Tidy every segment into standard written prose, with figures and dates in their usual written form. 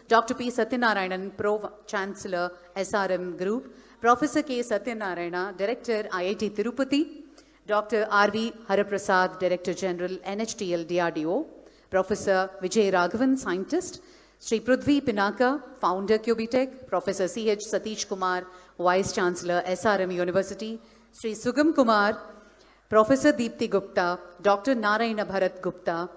Dr. P. Satyanarayanan, Pro-Chancellor, SRM Group, Professor K. Satyanarayana, Director, IIT Tirupati, Dr. R.V. Haraprasad, Director General, NHTL DRDO, Professor Vijay Raghavan, Scientist, Sri Prudvi Pinaka, Founder Cubitech, Professor C.H. Satish Kumar, Vice Chancellor, SRM University, Sri Sugam Kumar, Professor Deepthi Gupta, Dr. Narayana Bharat Gupta,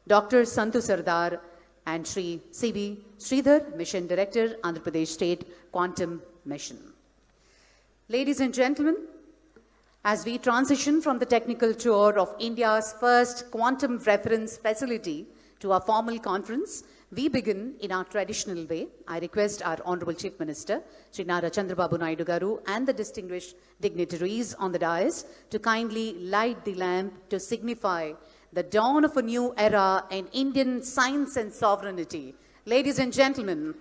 Dr. Santu Sardar, and Sri C.V. Sridhar, Mission Director, Andhra Pradesh State Quantum Mission. Ladies and gentlemen, as we transition from the technical tour of India's first quantum reference facility to our formal conference, we begin in our traditional way. I request our Honorable Chief Minister, Sri Nara Chandrababu Naidu Garu, and the distinguished dignitaries on the dais to kindly light the lamp to signify the dawn of a new era in Indian science and sovereignty. Ladies and gentlemen,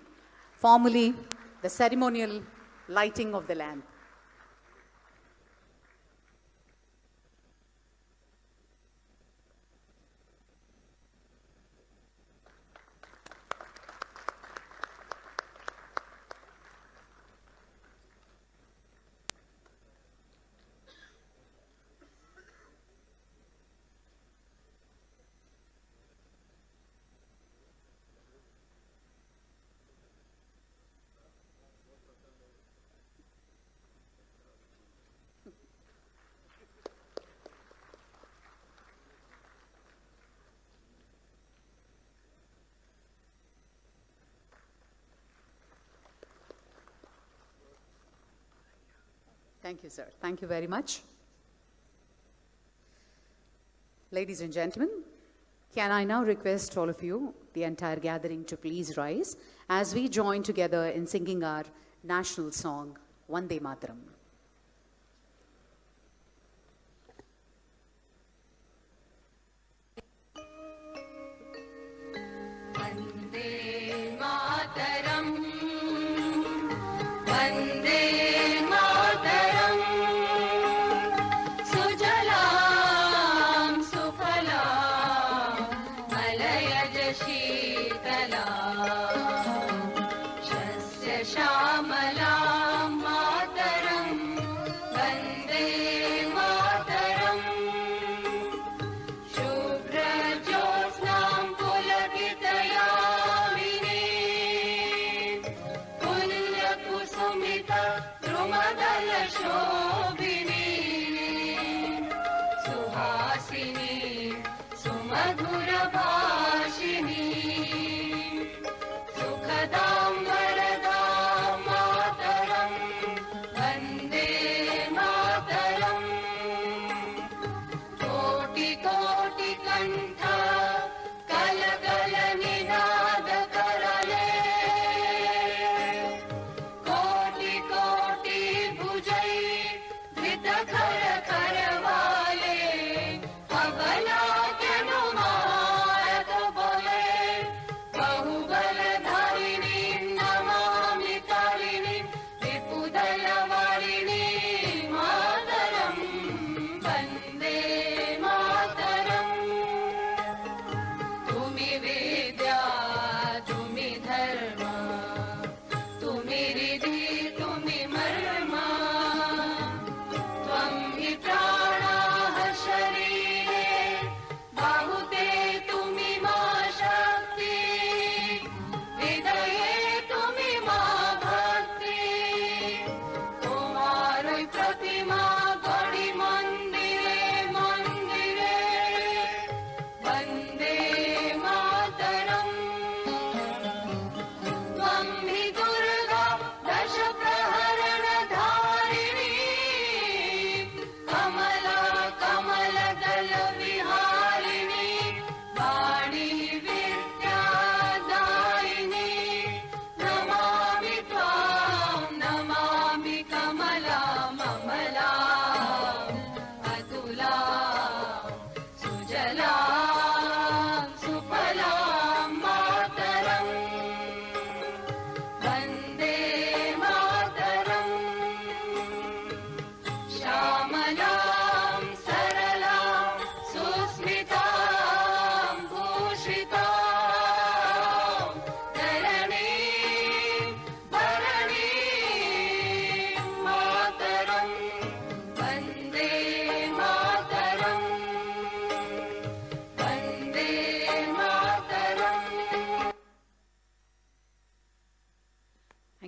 formally, the ceremonial lighting of the lamp. Thank you, sir. Thank you very much. Ladies and gentlemen, can I now request all of you, the entire gathering, to please rise as we join together in singing our national song, Vande Mataram.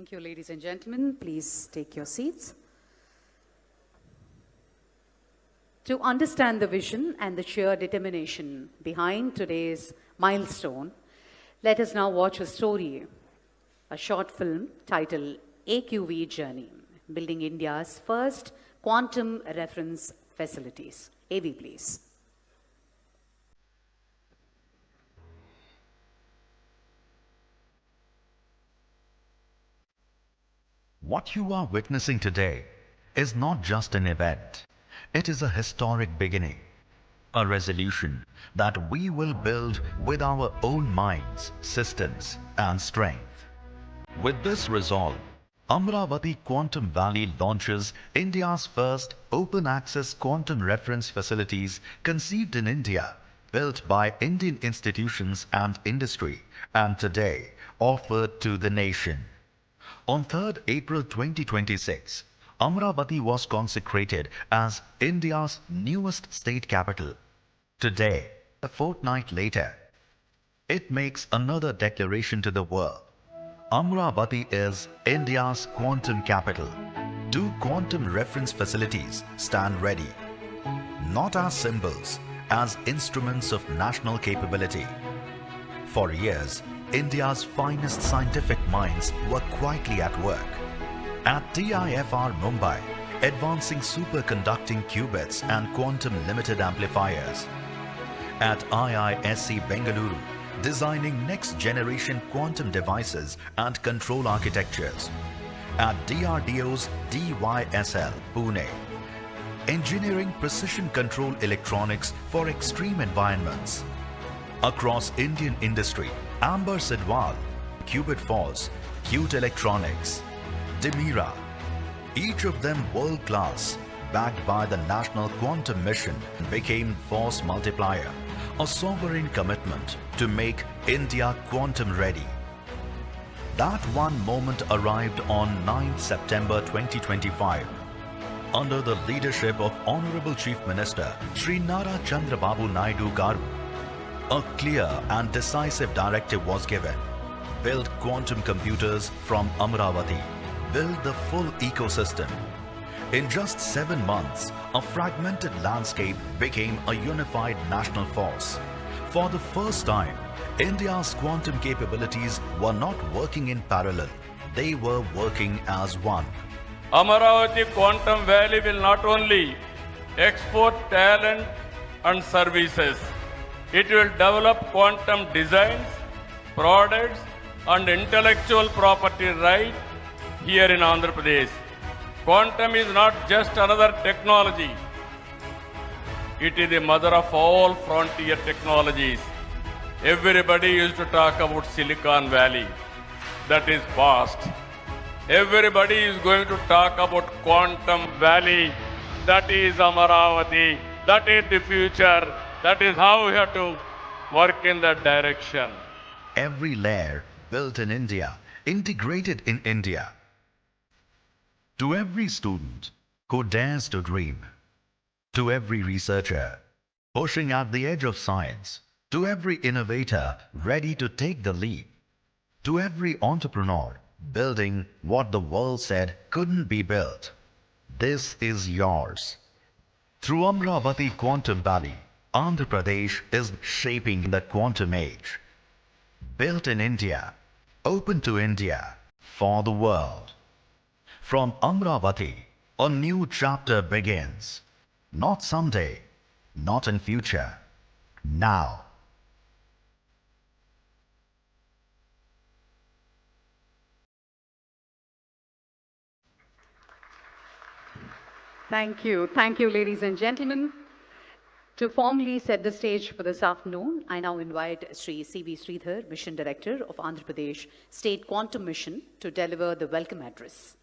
Thank you, ladies and gentlemen. Please take your seats. To understand the vision and the sheer determination behind today's milestone, let us now watch a story, a short film titled AQV Journey, Building India's First Quantum Reference Facilities. AV, please. What you are witnessing today is not just an event. It is a historic beginning, a resolution that we will build with our own minds, systems, and strength. With this resolve, Amaravati Quantum Valley launches India's first open-access quantum reference facilities conceived in India, built by Indian institutions and industry, and today offered to the nation. On 3rd April 2026, Amaravati was consecrated as India's newest state capital. Today, a fortnight later, it makes another declaration to the world. Amaravati is India's quantum capital. 2 quantum reference facilities stand ready, not as symbols, as instruments of national capability. For years, India's finest scientific minds were quietly at work. At TIFR Mumbai, advancing superconducting qubits and quantum limited amplifiers. At IISc Bengaluru, designing next-generation quantum devices and control architectures. At DRDO's DYSL, Pune, engineering precision control electronics for extreme environments. Across Indian industry, Amber Sidwal, Qubit Force, Qt Electronics, Demira, each of them world-class, backed by the National Quantum Mission, became Force Multiplier, a sovereign commitment to make India quantum ready. That one moment arrived on 9th September 2025. Under the leadership of Honorable Chief Minister Shri Nara Chandrababu Naidu Garu, a clear and decisive directive was given. Build quantum computers from Amaravati. Build the full ecosystem. In just 7 months, a fragmented landscape became a unified national force. For the first time, India's quantum capabilities were not working in parallel. They were working as one. Amaravati Quantum Valley will not only export talent and services, it will develop quantum designs, products, and intellectual property right here in Andhra Pradesh. Quantum is not just another technology. It is the mother of all frontier technologies. Everybody used to talk about Silicon Valley. That is past. Everybody is going to talk about Quantum Valley. That is Amaravati. That is the future. That is how we have to work in that direction. Every layer built in India, integrated in India. To every student who dares to dream, to every researcher pushing at the edge of science, to every innovator ready to take the leap, to every entrepreneur building what the world said couldn't be built, this is yours. Through Amaravati Quantum Valley, Andhra Pradesh is shaping the quantum age. Built in India, open to India, for the world. From Amaravati, a new chapter begins. Not someday, not in future, now. Thank you. Thank you, ladies and gentlemen. To formally set the stage for this afternoon, I now invite Sri C.V. Sridhar, Mission Director of Andhra Pradesh State Quantum Mission, to deliver the welcome address.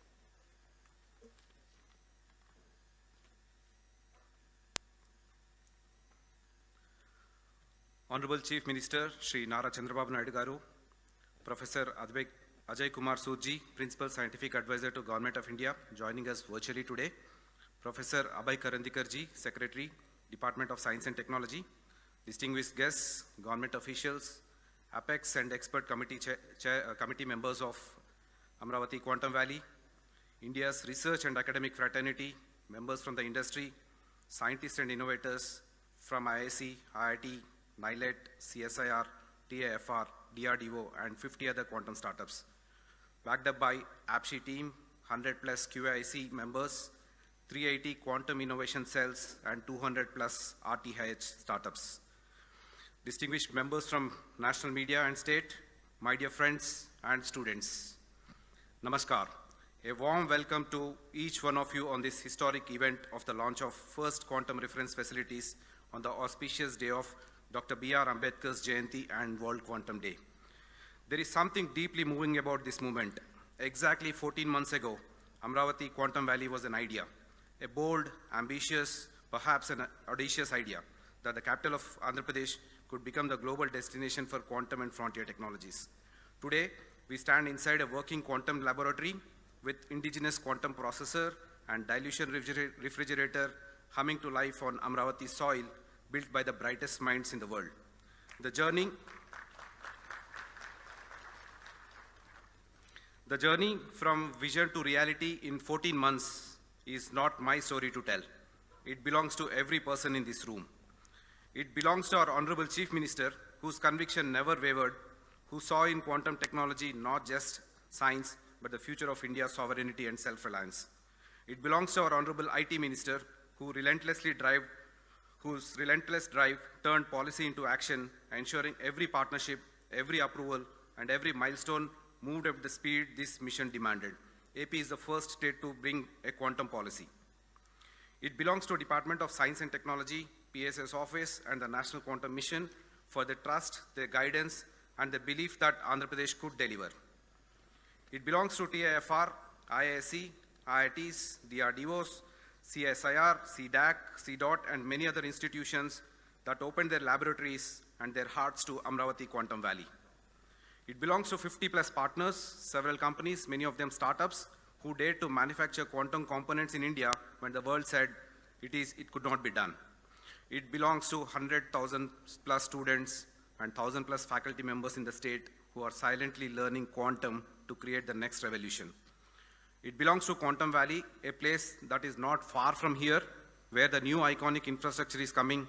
Honorable Chief Minister Shri Nara Chandrababu Naidu Garu, Professor Ajay Kumar Soodji, Principal Scientific Advisor to Government of India, joining us virtually today, Professor Abhay Karandikarji, Secretary, Department of Science and Technology, distinguished guests, government officials, Apex and expert committee members of Amaravati Quantum Valley, India's research and academic fraternity, members from the industry, scientists and innovators from IIC, IIT, NILET, CSIR, TIFR, DRDO, and 50 other quantum startups. Backed up by APSHI team, 100 plus QIC members, 380 quantum innovation cells, and 200 plus RTH startups. Distinguished members from national media and state, my dear friends and students, Namaskar. A warm welcome to each one of you on this historic event of the launch of first quantum reference facilities on the auspicious day of Dr. B.R. Ambedkar's Jayanti and World Quantum Day. There is something deeply moving about this movement. Exactly 14 months ago, Amaravati Quantum Valley was an idea, a bold, ambitious, perhaps an audacious idea that the capital of Andhra Pradesh could become the global destination for quantum and frontier technologies. Today, we stand inside a working quantum laboratory with indigenous quantum processor and dilution refrigerator humming to life on Amaravati soil, built by the brightest minds in the world. The journey from vision to reality in 14 months is not my story to tell. It belongs to every person in this room. It belongs to our Honorable Chief Minister, whose conviction never wavered, who saw in quantum technology not just science, but the future of India's sovereignty and self-reliance. It belongs to our Honorable IT Minister, whose relentless drive turned policy into action, ensuring every partnership, every approval, and every milestone moved at the speed this mission demanded. AP is the first state to bring a quantum policy. It belongs to Department of Science and Technology, PSS Office, and the National Quantum Mission for their trust, their guidance, and the belief that Andhra Pradesh could deliver. It belongs to TIFR, IISc, IITs, DRDOs, CSIR, CDAC, CDOT, and many other institutions that opened their laboratories and their hearts to Amaravati Quantum Valley. It belongs to 50 plus partners, several companies, many of them startups, who dared to manufacture quantum components in India when the world said it could not be done. It belongs to 100,000 plus students and 1,000 plus faculty members in the state who are silently learning quantum to create the next revolution. It belongs to Quantum Valley, a place that is not far from here, where the new iconic infrastructure is coming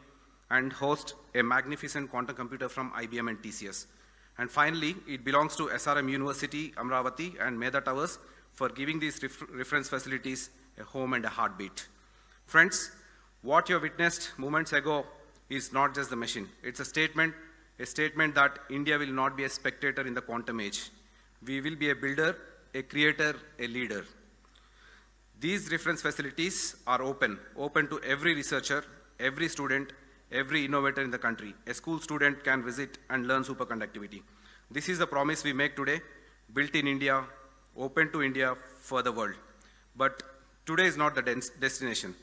and host a magnificent quantum computer from IBM and TCS. And finally, it belongs to SRM University, Amaravati, and Meda Towers for giving these reference facilities a home and a heartbeat. Friends, what you witnessed moments ago is not just the machine. It's a statement that India will not be a spectator in the quantum age. We will be a builder, a creator, a leader. These reference facilities are open to every researcher, every student, every innovator in the country. A school student can visit and learn superconductivity. This is the promise we make today, built in India, open to India for the world. But today is not the destination.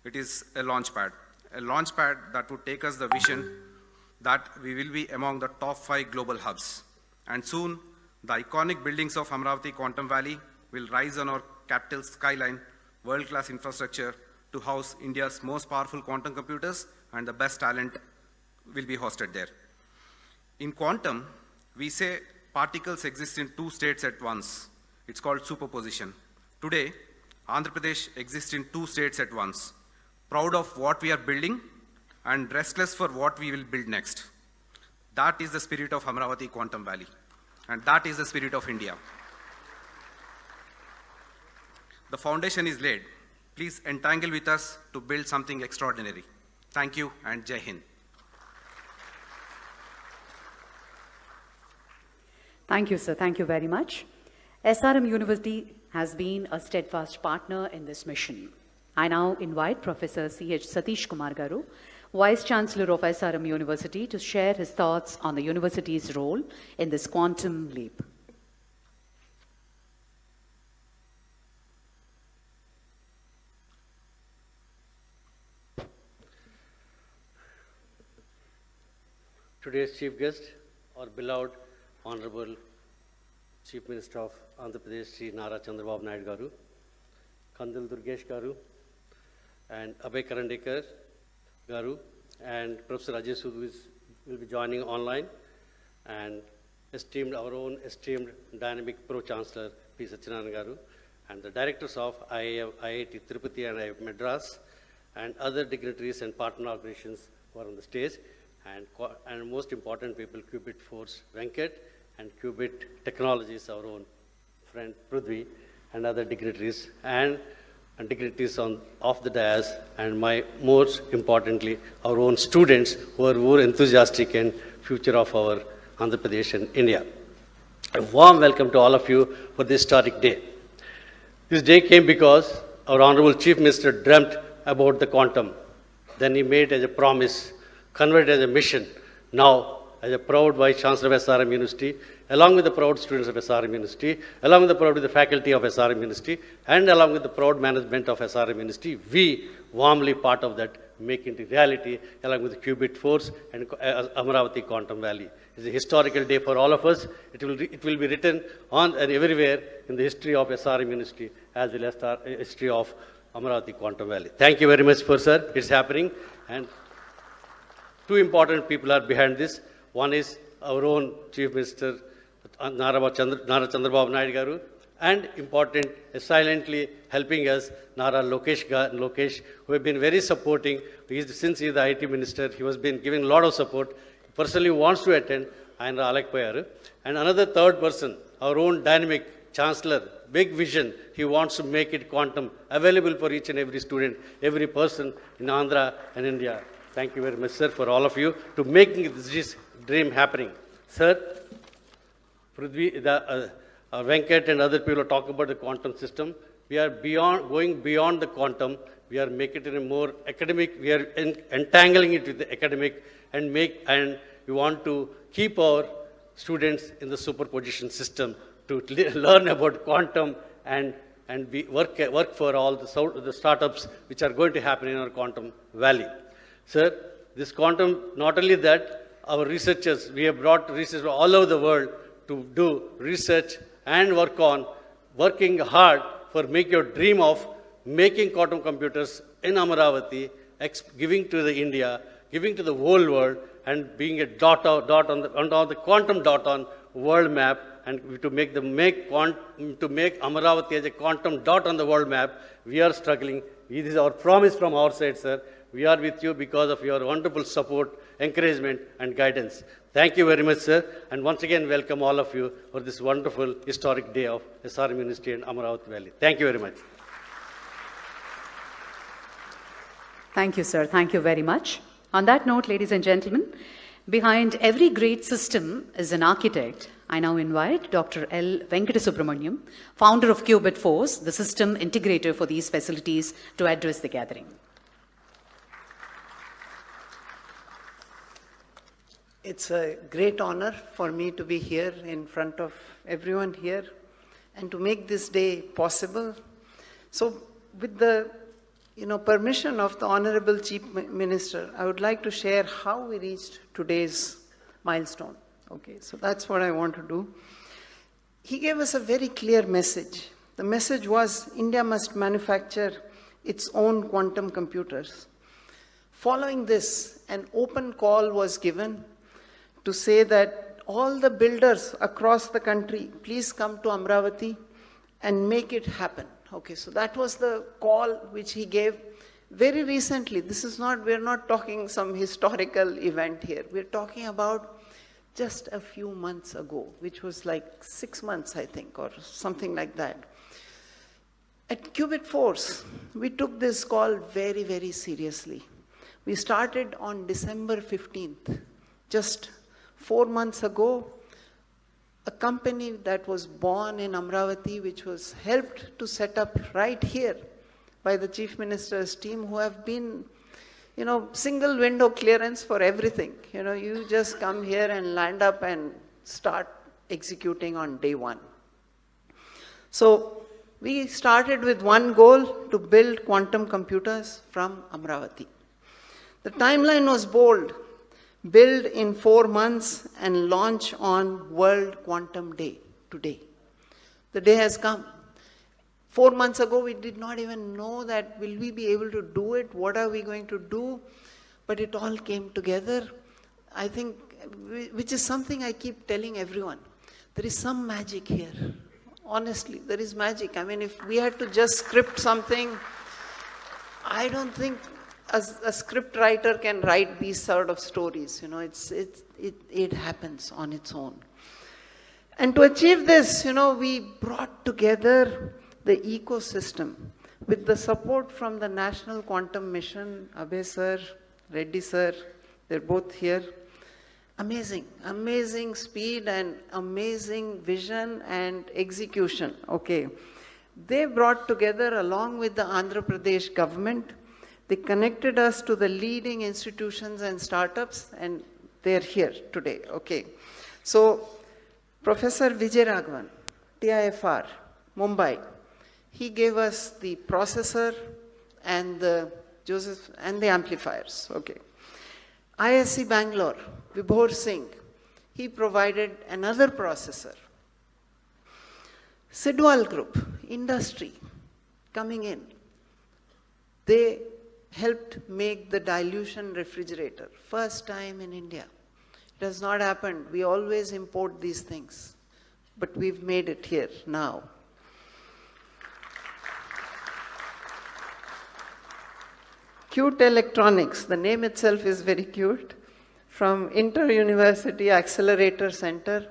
It is a launch pad that would take us the vision that we will be among the top 5 global hubs. And soon, the iconic buildings of Amaravati Quantum Valley will rise on our capital skyline, world-class infrastructure to house India's most powerful quantum computers, and the best talent will be hosted there. In quantum, we say particles exist in 2 states at once. It's called superposition. Today, Andhra Pradesh exists in 2 states at once, proud of what we are building and restless for what we will build next. That is the spirit of Amaravati Quantum Valley, and that is the spirit of India. The foundation is laid. Please entangle with us to build something extraordinary. Thank you, and Jai Hind. Thank you, sir. Thank you very much. SRM University has been a steadfast partner in this mission. I now invite Professor C.H. Satish Kumar Garu, Vice Chancellor of SRM University, to share his thoughts on the university's role in this quantum leap. Today's chief guest, our beloved Honorable Chief Minister of Andhra Pradesh, Sri Nara Chandrababu Naidu Garu, Kandil Durgesh Garu, and Abhay Karandikar Garu, and Professor Ajay Sood will be joining online, and our own esteemed dynamic Pro-Chancellor P. Satyanarayana Garu, and the directors of IIT Tirupati and IIT Madras, and other dignitaries and partner organizations who are on the stage, and most important people, Qubit Force Venkat, and Qubit Technologies, our own friend Prithvi, and other dignitaries, and dignitaries off the dais, and most importantly, our own students who are more enthusiastic in future of our Andhra Pradesh and India. A warm welcome to all of you for this historic day. This day came because our Honorable Chief Minister dreamt about the quantum. Then he made as a promise, converted as a mission. Now, as a proud Vice Chancellor of SRM University, along with the proud students of SRM University, along with the faculty of SRM University, and along with the proud management of SRM University, we warmly part of that, make it reality, along with the Qubit Force and Amaravati Quantum Valley. It's a historical day for all of us. It will be written on and everywhere in the history of SRM University, as well as the history of Amaravati Quantum Valley. Thank you very much, sir. It's happening. And two important people are behind this. One is our own Chief Minister, Nara Chandrababu Naidu Garu, and important, silently helping us, Nara Lokesh, who have been very supporting. Since he is the IT Minister, he has been giving a lot of support. Personally wants to attend, and Alek Payaru. And another third person, our own dynamic Chancellor, big vision. He wants to make it quantum available for each and every student, every person in Andhra and India. Thank you very much, sir, for all of you to making this dream happening. Sir, Prithvi, Venkat and other people are talking about the quantum system. We are going beyond the quantum. We are making it a more academic. We are entangling it with the academic, and we want to keep our students in the superposition system to learn about quantum and work for all the startups which are going to happen in our quantum valley. Sir, this quantum, not only that, our researchers, we have brought researchers all over the world to do research and working hard for make your dream of making quantum computers in Amaravati, giving to the India, giving to the whole world, and being a dot on the quantum dot on world map, and to make Amaravati as a quantum dot on the world map. We are struggling. This is our promise from our side, sir. We are with you because of your wonderful support, encouragement, and guidance. Thank you very much, sir. And once again, welcome all of you for this wonderful historic day of SRM University and Amaravati Valley. Thank you very much. Thank you, sir. Thank you very much. On that note, ladies and gentlemen, behind every great system is an architect. I now invite Dr. L. Venkatasubramaniam, founder of Qubit Force, the system integrator for these facilities, to address the gathering. It's a great honor for me to be here in front of everyone here and to make this day possible. So with the permission of the Honorable Chief Minister, I would like to share how we reached today's milestone. Okay, so that's what I want to do. He gave us a very clear message. The message was India must manufacture its own quantum computers. Following this, an open call was given to say that all the builders across the country, please come to Amaravati and make it happen. Okay, so that was the call which he gave very recently. We're not talking some historical event here. We're talking about just a few months ago, which was like 6 months, I think, or something like that. At Qubit Force, we took this call very, very seriously. We started on December 15th, just 4 months ago. A company that was born in Amaravati, which was helped to set up right here by the Chief Minister's team, who have been, single window clearance for everything. You just come here and land up and start executing on day one. So we started with one goal: to build quantum computers from Amaravati. The timeline was bold: build in 4 months and launch on World Quantum Day today. The day has come. 4 months ago, we did not even know that will we be able to do it, what are we going to do, but it all came together. I think which is something I keep telling everyone. There is some magic here. Honestly, there is magic. I mean, if we had to just script something, I don't think a script writer can write these sort of stories. You know, it happens on its own. And to achieve this, you know, we brought together the ecosystem with the support from the National Quantum Mission, Abhay sir, Reddy sir, they're both here. Amazing, amazing speed and amazing vision and execution. Okay. They brought together, along with the Andhra Pradesh government, they connected us to the leading institutions and startups, and they're here today. Okay. So, Professor Vijay Raghavan, TIFR, Mumbai, he gave us the processor and the amplifiers. Okay. ISC Bangalore, Vibhor Singh, he provided another processor. Sidwal Group, industry, coming in. They helped make the dilution refrigerator. First time in India. It has not happened. We always import these things. But we've made it here now. Cute Electronics, the name itself is very cute. From Inter-University Accelerator Center,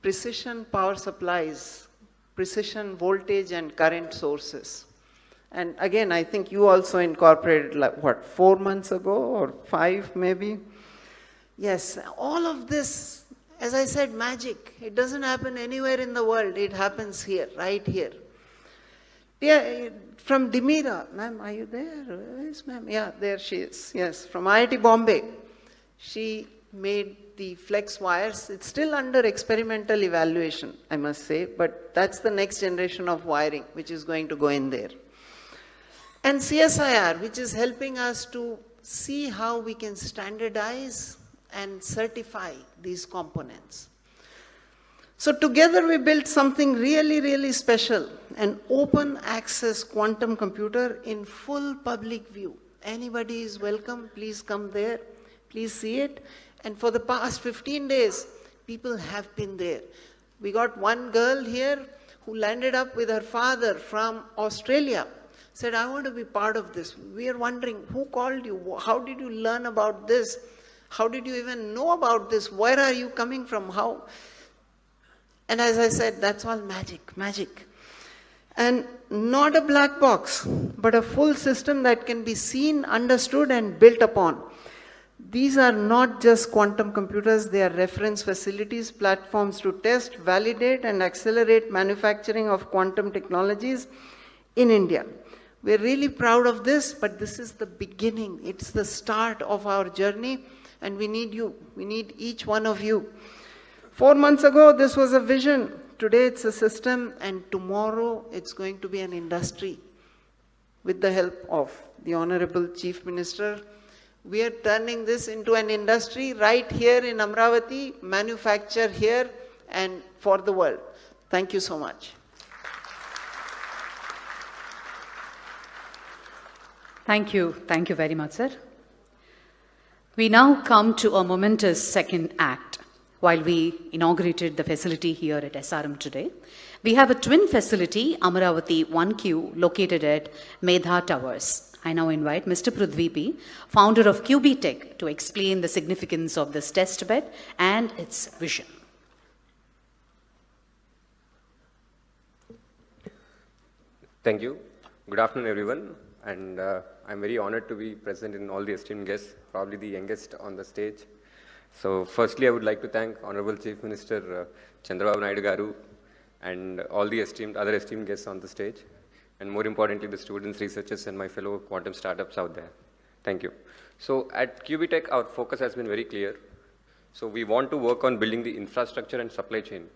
precision power supplies, precision voltage and current sources. And again, I think you also incorporated, like, what, 4 months ago or 5 maybe? Yes, all of this, as I said, magic. It doesn't happen anywhere in the world. It happens here, right here. Yeah, from Dimira, ma'am, are you there? Where is ma'am? Yeah, there she is. Yes, from IIT Bombay. She made the flex wires. It's still under experimental evaluation, I must say, but that's the next generation of wiring which is going to go in there. And CSIR, which is helping us to see how we can standardize and certify these components. So together we built something really, really special, an open access quantum computer in full public view. Anybody is welcome, please come there, please see it. And for the past 15 days, people have been there. We got one girl here who landed up with her father from Australia, said, I want to be part of this. We are wondering, who called you? How did you learn about this? How did you even know about this? Where are you coming from? How? And as I said, that's all magic, magic. And not a black box, but a full system that can be seen, understood, and built upon. These are not just quantum computers, they are reference facilities, platforms to test, validate, and accelerate manufacturing of quantum technologies in India. We're really proud of this, but this is the beginning. It's the start of our journey, and we need you. We need each one of you. 4 months ago, this was a vision. Today, it's a system, and tomorrow, it's going to be an industry. With the help of the Honorable Chief Minister, we are turning this into an industry right here in Amaravati, manufacture here and for the world. Thank you so much. Thank you. Thank you very much, sir. We now come to a momentous second act. While we inaugurated the facility here at SRM today, we have a twin facility, Amaravati 1Q, located at Medha Towers. I now invite Mr. Prithvi P., founder of QB Tech, to explain the significance of this test bed and its vision. Thank you. Good afternoon, everyone. And I'm very honored to be present in all the esteemed guests, probably the youngest on the stage. So firstly, I would like to thank Honorable Chief Minister Chandrababu Naidu Garu and all the other esteemed guests on the stage, and more importantly, the students, researchers, and my fellow quantum startups out there. Thank you. So at QB Tech, our focus has been very clear. So we want to work on building the infrastructure and supply chain.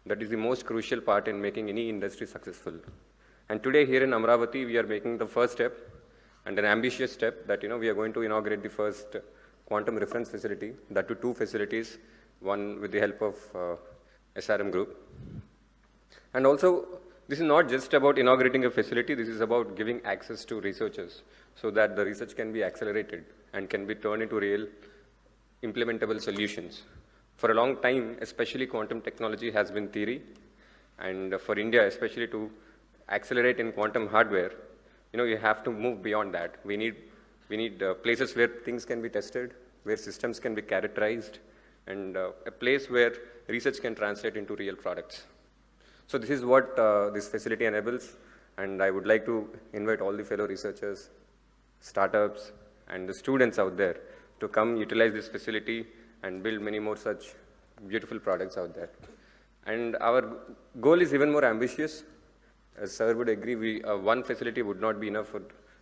That is the most crucial part in making any industry successful. And today here in Amaravati, we are making the first step and an ambitious step that, we are going to inaugurate the first quantum reference facility, that to 2 facilities, one with the help of SRM Group. And also, this is not just about inaugurating a facility, this is about giving access to researchers so that the research can be accelerated and can be turned into real implementable solutions. For a long time, especially quantum technology has been theory, and for India, especially to accelerate in quantum hardware, you have to move beyond that. We need places where things can be tested, where systems can be characterized, and a place where research can translate into real products. So this is what this facility enables, and I would like to invite all the fellow researchers, startups, and the students out there to come utilize this facility and build many more such beautiful products out there. And our goal is even more ambitious. As sir would agree, one facility would not be enough for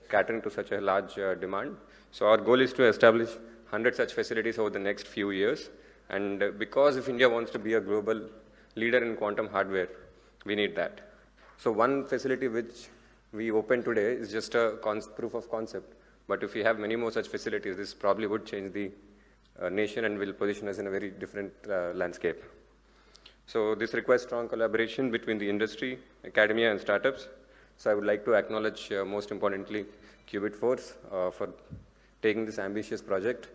catering to such a large demand. So our goal is to establish 100 such facilities over the next few years. And because if India wants to be a global leader in quantum hardware, we need that. So one facility which we opened today is just a proof of concept. But if we have many more such facilities, this probably would change the nation and will position us in a very different landscape. So this requires strong collaboration between the industry, academia, and startups. So I would like to acknowledge, most importantly, Qubit Force for taking this ambitious project.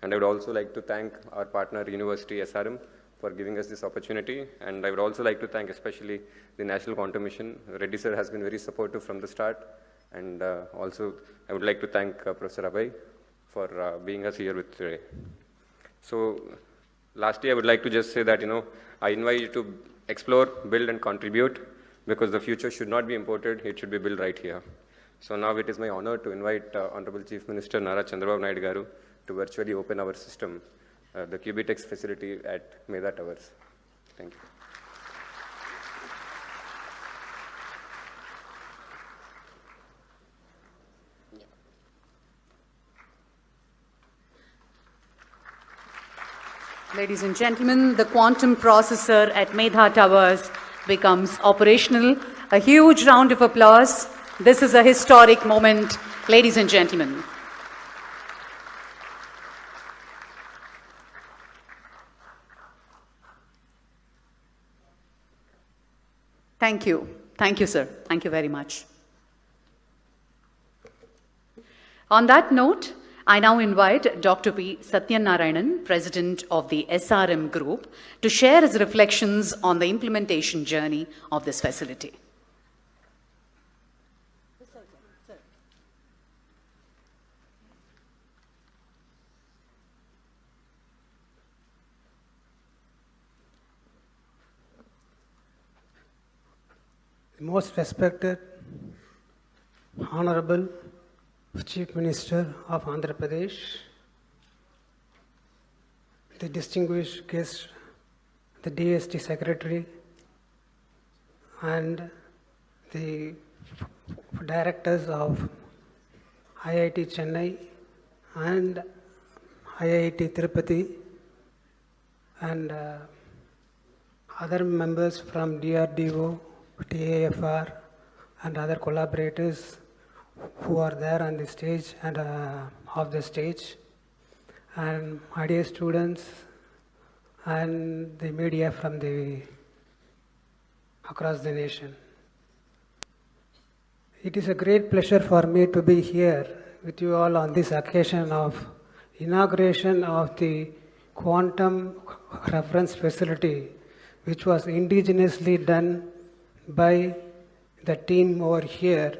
And I would also like to thank our partner, University SRM, for giving us this opportunity. And I would also like to thank especially the National Quantum Mission. Reddy sir has been very supportive from the start. And also, I would like to thank Professor Abhay for being us here with today. So lastly, I would like to just say that, I invite you to explore, build, and contribute, because the future should not be imported, it should be built right here. So now it is my honor to invite Honorable Chief Minister Nara Chandrababu Naidu Garu to virtually open our system, the Qubitex facility at Medha Towers. Thank you. Ladies and gentlemen, the quantum processor at Medha Towers becomes operational. A huge round of applause. This is a historic moment, ladies and gentlemen. Thank you. Thank you, sir. Thank you very much. On that note, I now invite Dr. P. Satyanarayanan, President of the SRM Group, to share his reflections on the implementation journey of this facility. Most respected, Honorable Chief Minister of Andhra Pradesh, the distinguished guest, the DST Secretary, and the directors of IIT Chennai and IIT Tirupati, and other members from DRDO, TAFR, and other collaborators who are there on the stage and off the stage, and my dear students and the media from across the nation. It is a great pleasure for me to be here with you all on this occasion of inauguration of the quantum reference facility, which was indigenously done by the team over here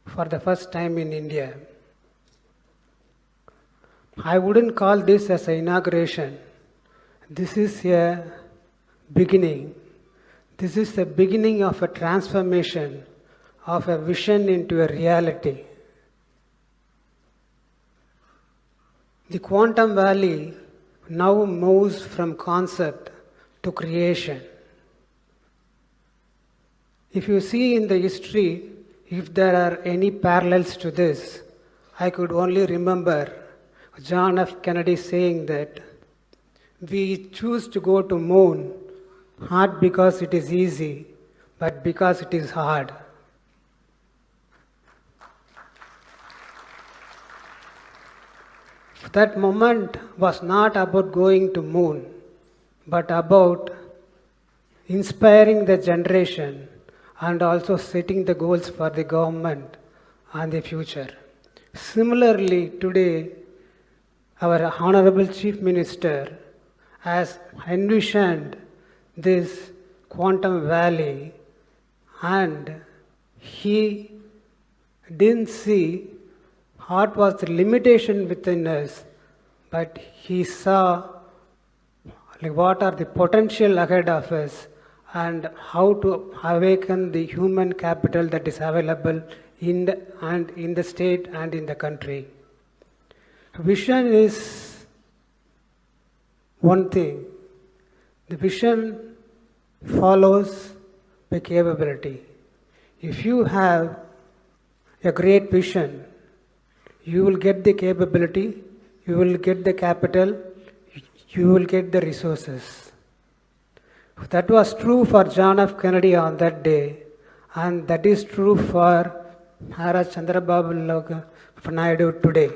for the first time in India. I wouldn't call this as an inauguration. This is a beginning. This is the beginning of a transformation of a vision into a reality. The Quantum Valley now moves from concept to creation. If you see in the history, if there are any parallels to this, I could only remember John F. Kennedy saying that we choose to go to moon not because it is easy, but because it is hard. That moment was not about going to moon, but about inspiring the generation and also setting the goals for the government and the future. Similarly, today, our Honorable Chief Minister has envisioned this quantum valley, and he didn't see what was the limitation within us, but he saw what are the potential ahead of us and how to awaken the human capital that is available in the state and in the country. Vision is one thing. The vision follows the capability. If you have a great vision, you will get the capability, you will get the capital, you will get the resources. That was true for John F. Kennedy on that day, and that is true for Chandrababu Naidu today.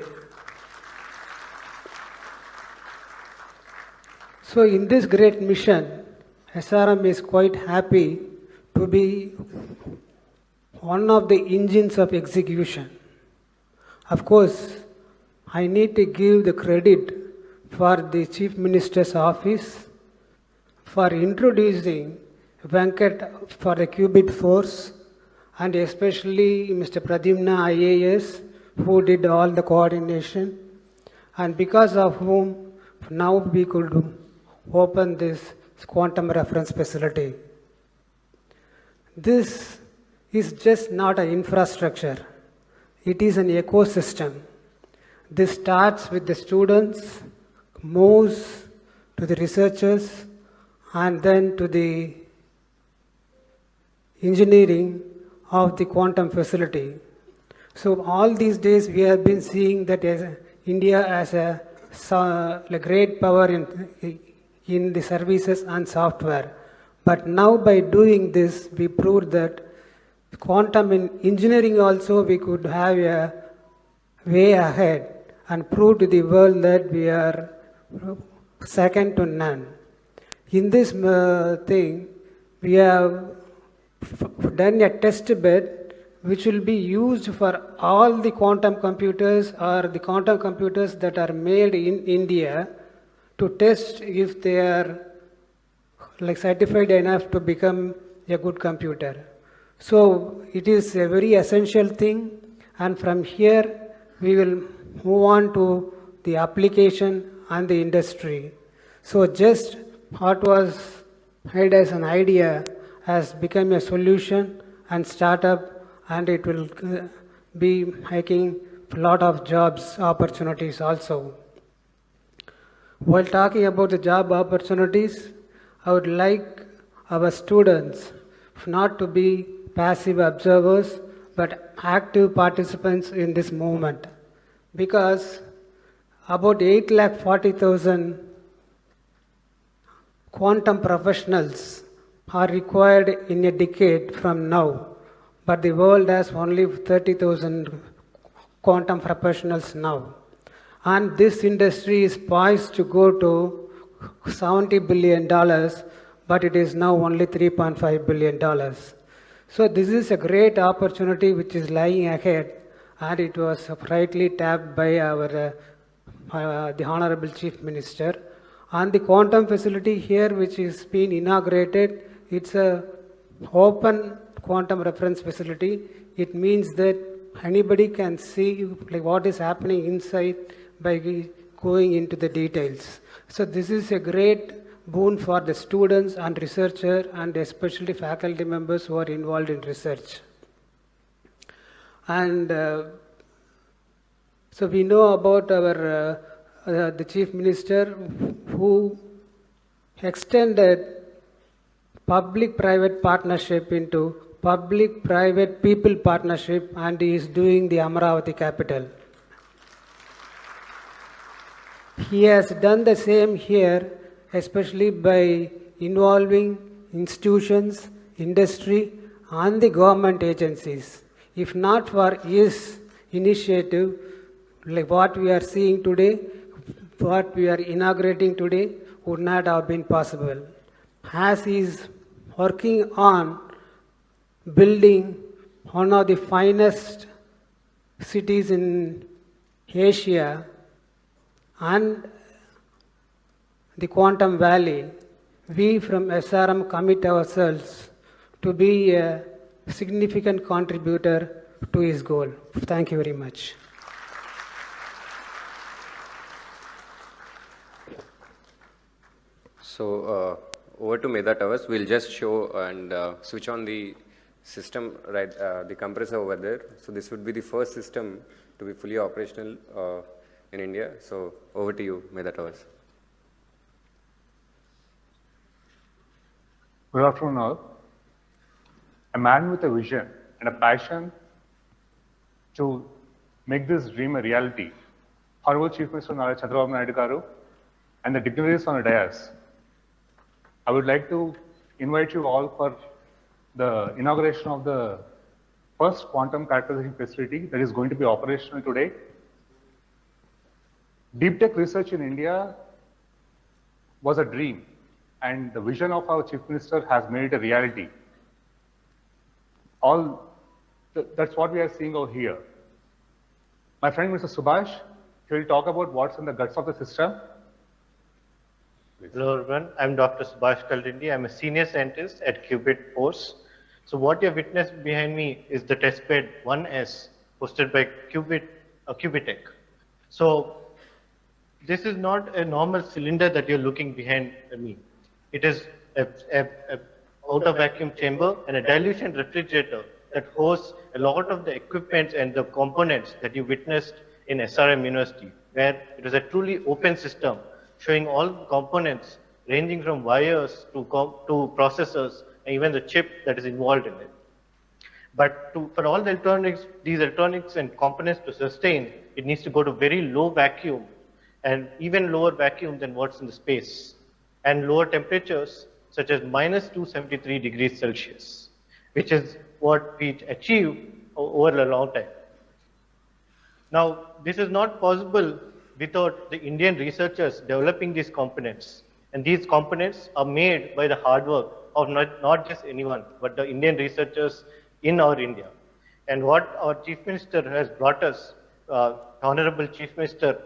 So in this great mission, SRM is quite happy to be one of the engines of execution. Of course, I need to give the credit for the Chief Minister's office for introducing Venkat for the Qubit Force, and especially Mr. Pradyumna IAS, who did all the coordination, and because of whom now we could open this quantum reference facility. This is just not an infrastructure, it is an ecosystem. This starts with the students, moves to the researchers, and then to the engineering of the quantum facility. So all these days we have been seeing that India as a great power in the services and software. But now by doing this, we proved that quantum in engineering also we could have a way ahead and prove to the world that we are second to none. In this thing, we have done a test bed which will be used for all the quantum computers or the quantum computers that are made in India to test if they are certified enough to become a good computer. So it is a very essential thing, and from here we will move on to the application and the industry. So just what was held as an idea has become a solution and startup, and it will be making a lot of jobs opportunities also. While talking about the job opportunities, I would like our students not to be passive observers but active participants in this movement, because about 840,000 quantum professionals are required in a decade from now, but the world has only 30,000 quantum professionals now. And this industry is poised to go to $70 billion, but it is now only $3.5 billion. So this is a great opportunity which is lying ahead, and it was rightly tapped by our the Honorable Chief Minister. And the quantum facility here which is being inaugurated, it's a open quantum reference facility. It means that anybody can see what is happening inside by going into the details. So this is a great boon for the students and researchers, and especially faculty members who are involved in research. And so we know about our the Chief Minister who extended public-private partnership into public-private people partnership, and he is doing the Amaravati capital. He has done the same here, especially by involving institutions, industry, and the government agencies. If not for his initiative, like what we are seeing today, what we are inaugurating today, would not have been possible. As he is working on building one of the finest cities in Asia, and the Quantum Valley, we from SRM commit ourselves to be a significant contributor to his goal. Thank you very much. So over to Meda Towers. We'll just show and switch on the system, right, the compressor over there. So this would be the first system to be fully operational in India. So over to you, Meda Towers. Good afternoon all. A man with a vision and a passion to make this dream a reality. Honorable Chief Minister Chandrababu Naidu Garu and the dignitaries on the dais. I would like to invite you all for the inauguration of the first quantum characterization facility that is going to be operational today. Deep tech research in India was a dream, and the vision of our Chief Minister has made it a reality. That's what we are seeing over here. My friend Mr. Subhash, he will talk about what's in the guts of the system. Please. Hello everyone, I'm Dr. Subhash Kaldindi. I'm a senior scientist at Qubit Force. So what you have witnessed behind me is the testbed 1S hosted by Qubitech. So this is not a normal cylinder that you're looking behind me. It is a outer vacuum chamber and a dilution refrigerator that hosts a lot of the equipment and the components that you witnessed in SRM University, where it was a truly open system showing all components ranging from wires to processors and even the chip that is involved in it. But for all the these electronics and components to sustain, it needs to go to very low vacuum and even lower vacuum than what's in the space, and lower temperatures such as minus 273 degrees Celsius, which is what we achieve over a long time. Now, this is not possible without the Indian researchers developing these components. And these components are made by the hard work of not just anyone, but the Indian researchers in our India. And what our Chief Minister has brought us, Honorable Chief Minister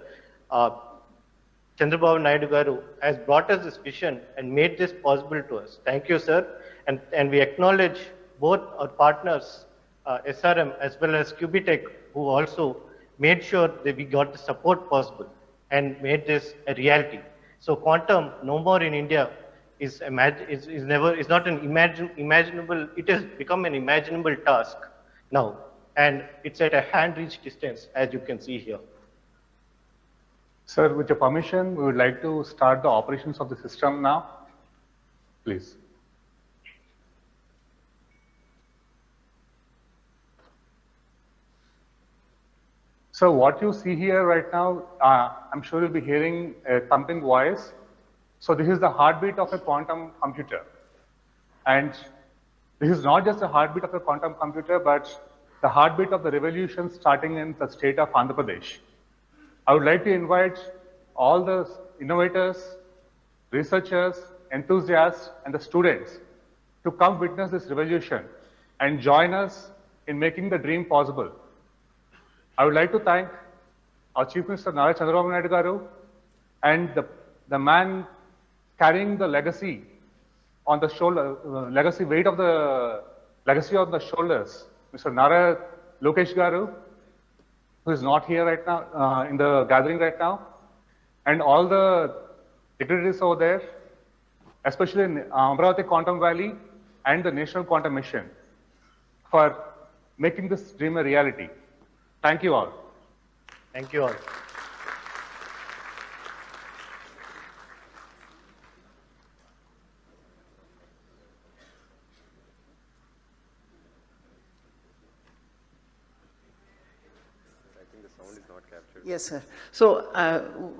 Chandrababu Naidu Garu has brought us this vision and made this possible to us. Thank you, sir. And we acknowledge both our partners, SRM as well as Qubitech, who also made sure that we got the support possible and made this a reality. So quantum, no more in India, is not an imaginable. It has become an imaginable task now, and it's at a hand-reach distance, as you can see here. Sir, with your permission, we would like to start the operations of the system now. Please. So what you see here right now, I'm sure you'll be hearing a thumping voice. So this is the heartbeat of a quantum computer. And this is not just the heartbeat of a quantum computer, but the heartbeat of the revolution starting in the state of Andhra Pradesh. I would like to invite all the innovators, researchers, enthusiasts, and the students to come witness this revolution and join us in making the dream possible. I would like to thank our Chief Minister Chandrababu Naidu Garu and the man carrying the legacy on the shoulder, weight of the legacy on the shoulders, Mr. Nara Lokesh Garu, who is not here right now, in the gathering right now, and all the dignitaries over there, especially in Amaravati Quantum Valley and the National Quantum Mission, for making this dream a reality. Thank you all. Thank you all. Yes, sir. So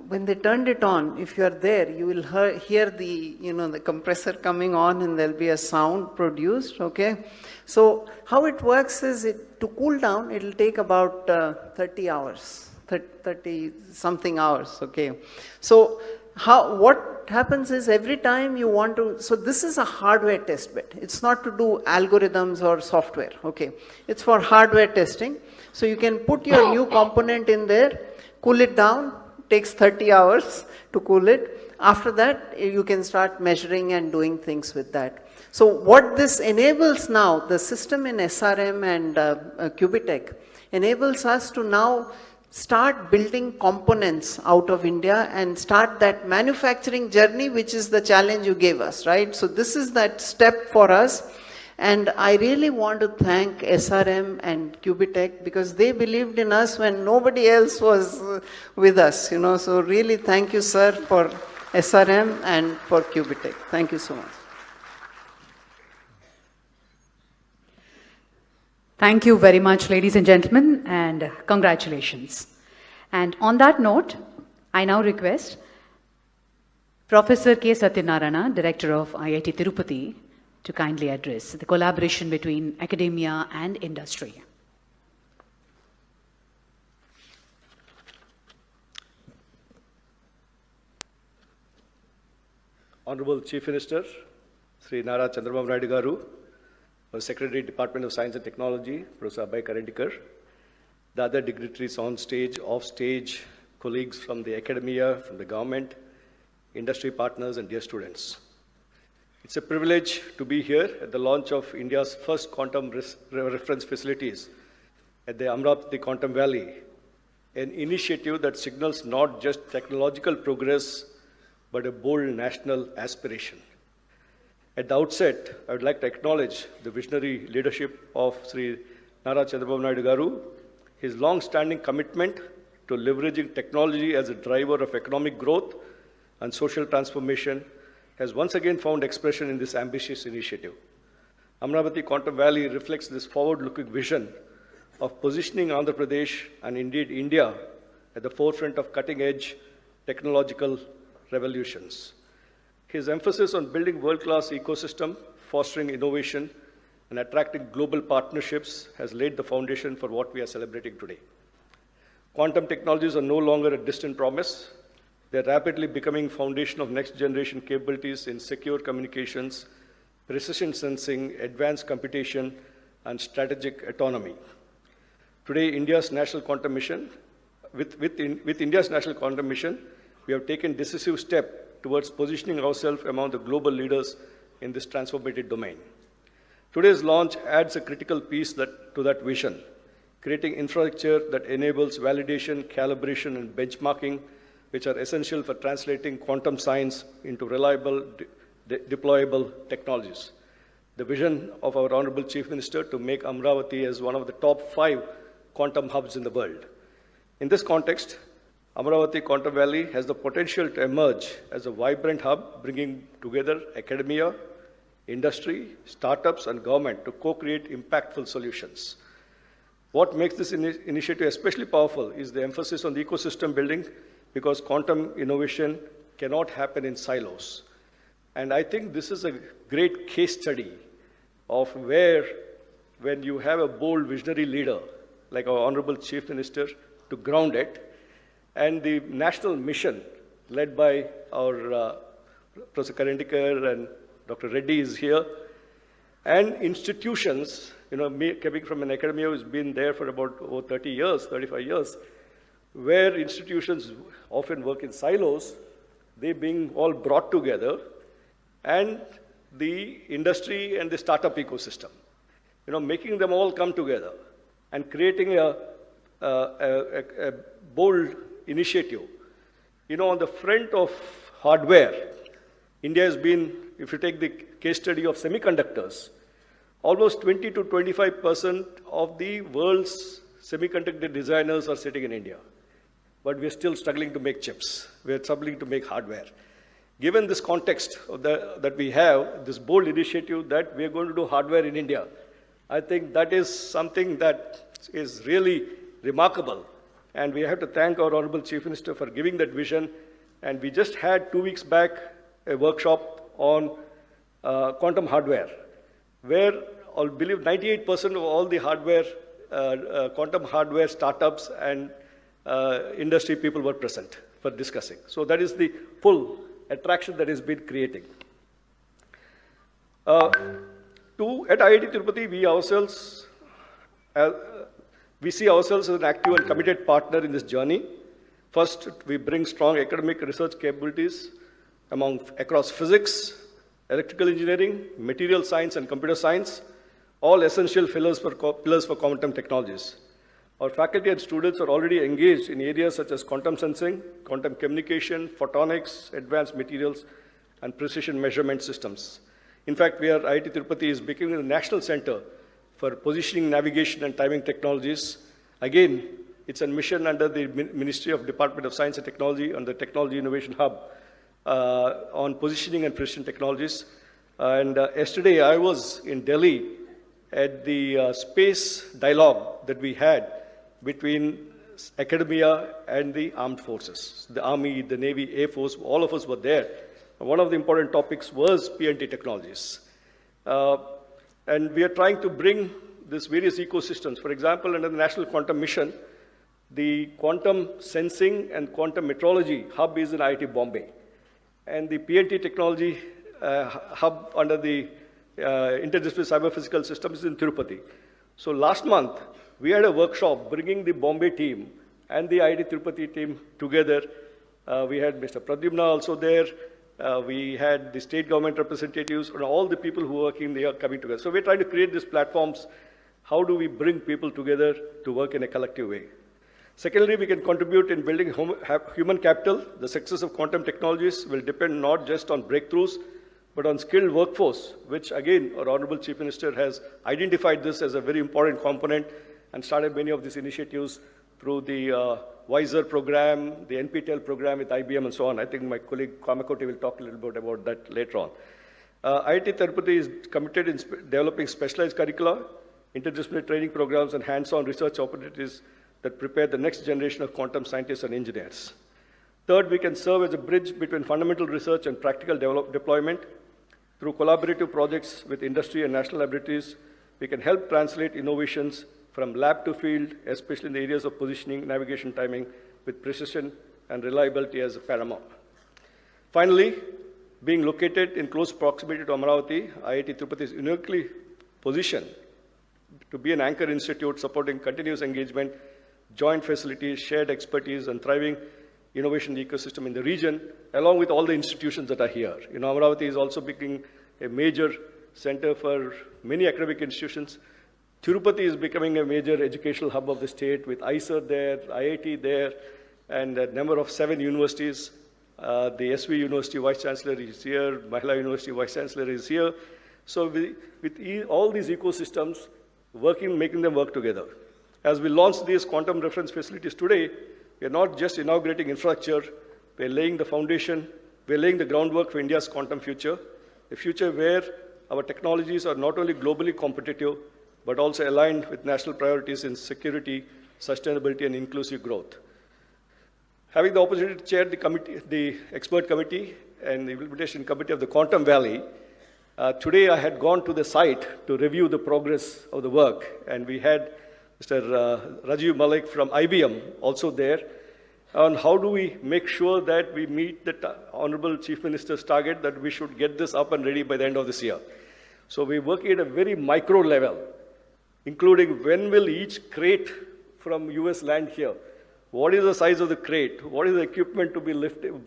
when they turned it on, if you are there, you will hear the, the compressor coming on, and there'll be a sound produced, okay? So how it works is, to cool down, it'll take about 30 hours, 30 something hours, okay? So what happens is, every time you want to, so this is a hardware test bed. It's not to do algorithms or software, okay? It's for hardware testing. So you can put your new component in there, cool it down, takes 30 hours to cool it, after that, you can start measuring and doing things with that. So what this enables now, the system in SRM and Qubitech enables us to now start building components out of India and start that manufacturing journey, which is the challenge you gave us, right? So this is that step for us. And I really want to thank SRM and Qubitech because they believed in us when nobody else was with us, you know. So really thank you, sir, for SRM and for Qubitech. Thank you so much. Thank you very much, ladies and gentlemen, and congratulations. And on that note, I now request Professor K. Satyanarayana, Director of IIT Tirupati, to kindly address the collaboration between academia and industry. Honorable Chief Minister, Sri Nara Chandrababu Naidu Garu, Secretary, Department of Science and Technology, Professor Abhay Karandikar, the other dignitaries on stage, off stage, colleagues from the academia, from the government, industry partners, and dear students. It's a privilege to be here at the launch of India's first quantum reference facilities at the Amaravati Quantum Valley, an initiative that signals not just technological progress, but a bold national aspiration. At the outset, I would like to acknowledge the visionary leadership of Sri Nara Chandrababu Naidu Garu, his long-standing commitment to leveraging technology as a driver of economic growth and social transformation has once again found expression in this ambitious initiative. Amaravati Quantum Valley reflects this forward-looking vision of positioning Andhra Pradesh and indeed India at the forefront of cutting-edge technological revolutions. His emphasis on building world-class ecosystem, fostering innovation, and attracting global partnerships has laid the foundation for what we are celebrating today. Quantum technologies are no longer a distant promise. They're rapidly becoming foundation of next-generation capabilities in secure communications, precision sensing, advanced computation, and strategic autonomy. Today, India's national quantum mission, with India's national quantum mission, we have taken decisive step towards positioning ourselves among the global leaders in this transformative domain. Today's launch adds a critical piece to that vision, creating infrastructure that enables validation, calibration, and benchmarking, which are essential for translating quantum science into reliable, deployable technologies. The vision of our Honorable Chief Minister to make Amaravati as one of the top 5 quantum hubs in the world. In this context, Amaravati Quantum Valley has the potential to emerge as a vibrant hub, bringing together academia, industry, startups, and government to co-create impactful solutions. What makes this initiative especially powerful is the emphasis on the ecosystem building, because quantum innovation cannot happen in silos. And I think this is a great case study of where, when you have a bold visionary leader, like our Honorable Chief Minister, to ground it, and the national mission led by our Professor Karandikar and Dr. Reddy is here, and institutions, me coming from an academia who's been there for about over 30 years, 35 years, where institutions often work in silos, they being all brought together, and the industry and the startup ecosystem, making them all come together and creating a bold initiative. On the front of hardware, India has been, if you take the case study of semiconductors, almost 20 to 25% of the world's semiconductor designers are sitting in India. But we're still struggling to make chips. We're struggling to make hardware. Given this context that we have, this bold initiative that we're going to do hardware in India, I think that is something that is really remarkable. And we have to thank our Honorable Chief Minister for giving that vision. And we just had 2 weeks back a workshop on quantum hardware, where I believe 98% of all the hardware, quantum hardware startups and industry people were present for discussing. So that is the pull attraction that has been creating. At IIT Tirupati, we see ourselves as an active and committed partner in this journey. First, we bring strong academic research capabilities across physics, electrical engineering, material science, and computer science, all essential pillars for quantum technologies. Our faculty and students are already engaged in areas such as quantum sensing, quantum communication, photonics, advanced materials, and precision measurement systems. In fact, IIT Tirupati is becoming a national center for positioning, navigation, and timing technologies. Again, it's a mission under the Ministry of Department of Science and Technology and the Technology Innovation Hub on positioning and precision technologies. And yesterday, I was in Delhi at the space dialogue that we had between academia and the armed forces. The Army, the Navy, Air Force, all of us were there. One of the important topics was PNT technologies. And we are trying to bring these various ecosystems. For example, under the National Quantum Mission, the quantum sensing and quantum metrology hub is in IIT Bombay. And the PNT technology hub under the Interdisciplinary Cyber Physical Systems is in Tirupati. So last month, we had a workshop bringing the Bombay team and the IIT Tirupati team together. We had Mr. Pradyumna also there. We had the state government representatives and all the people who are working there coming together. So we're trying to create these platforms. How do we bring people together to work in a collective way? Secondly, we can contribute in building human capital. The success of quantum technologies will depend not just on breakthroughs, but on skilled workforce, which again, our Honorable Chief Minister has identified this as a very important component and started many of these initiatives through the WISER program, the NPTEL program with IBM and so on. I think my colleague Kamakoti will talk a little bit about that later on. IIT Tirupati is committed in developing specialized curricula, interdisciplinary training programs, and hands-on research opportunities that prepare the next generation of quantum scientists and engineers. Third, we can serve as a bridge between fundamental research and practical deployment. Through collaborative projects with industry and national laboratories, we can help translate innovations from lab to field, especially in the areas of positioning, navigation, timing, with precision and reliability as paramount. Finally, being located in close proximity to Amaravati, IIT Tirupati is uniquely positioned to be an anchor institute supporting continuous engagement, joint facilities, shared expertise, and thriving innovation ecosystem in the region, along with all the institutions that are here. Amaravati is also becoming a major center for many academic institutions. Tirupati is becoming a major educational hub of the state with ISER there, IIT there, and a number of 7 universities. The SV University Vice Chancellor is here, Mahila University Vice Chancellor is here. So with all these ecosystems, making them work together. As we launch these quantum reference facilities today, we are not just inaugurating infrastructure, we are laying the foundation, we are laying the groundwork for India's quantum future, a future where our technologies are not only globally competitive, but also aligned with national priorities in security, sustainability, and inclusive growth. Having the opportunity to chair the expert committee and the implementation committee of the Quantum Valley, today I had gone to the site to review the progress of the work, and we had Mr. Rajiv Malik from IBM also there on how do we make sure that we meet the Honorable Chief Minister's target that we should get this up and ready by the end of this year. So we're working at a very micro level, including when will each crate from US land here? What is the size of the crate? What is the equipment to be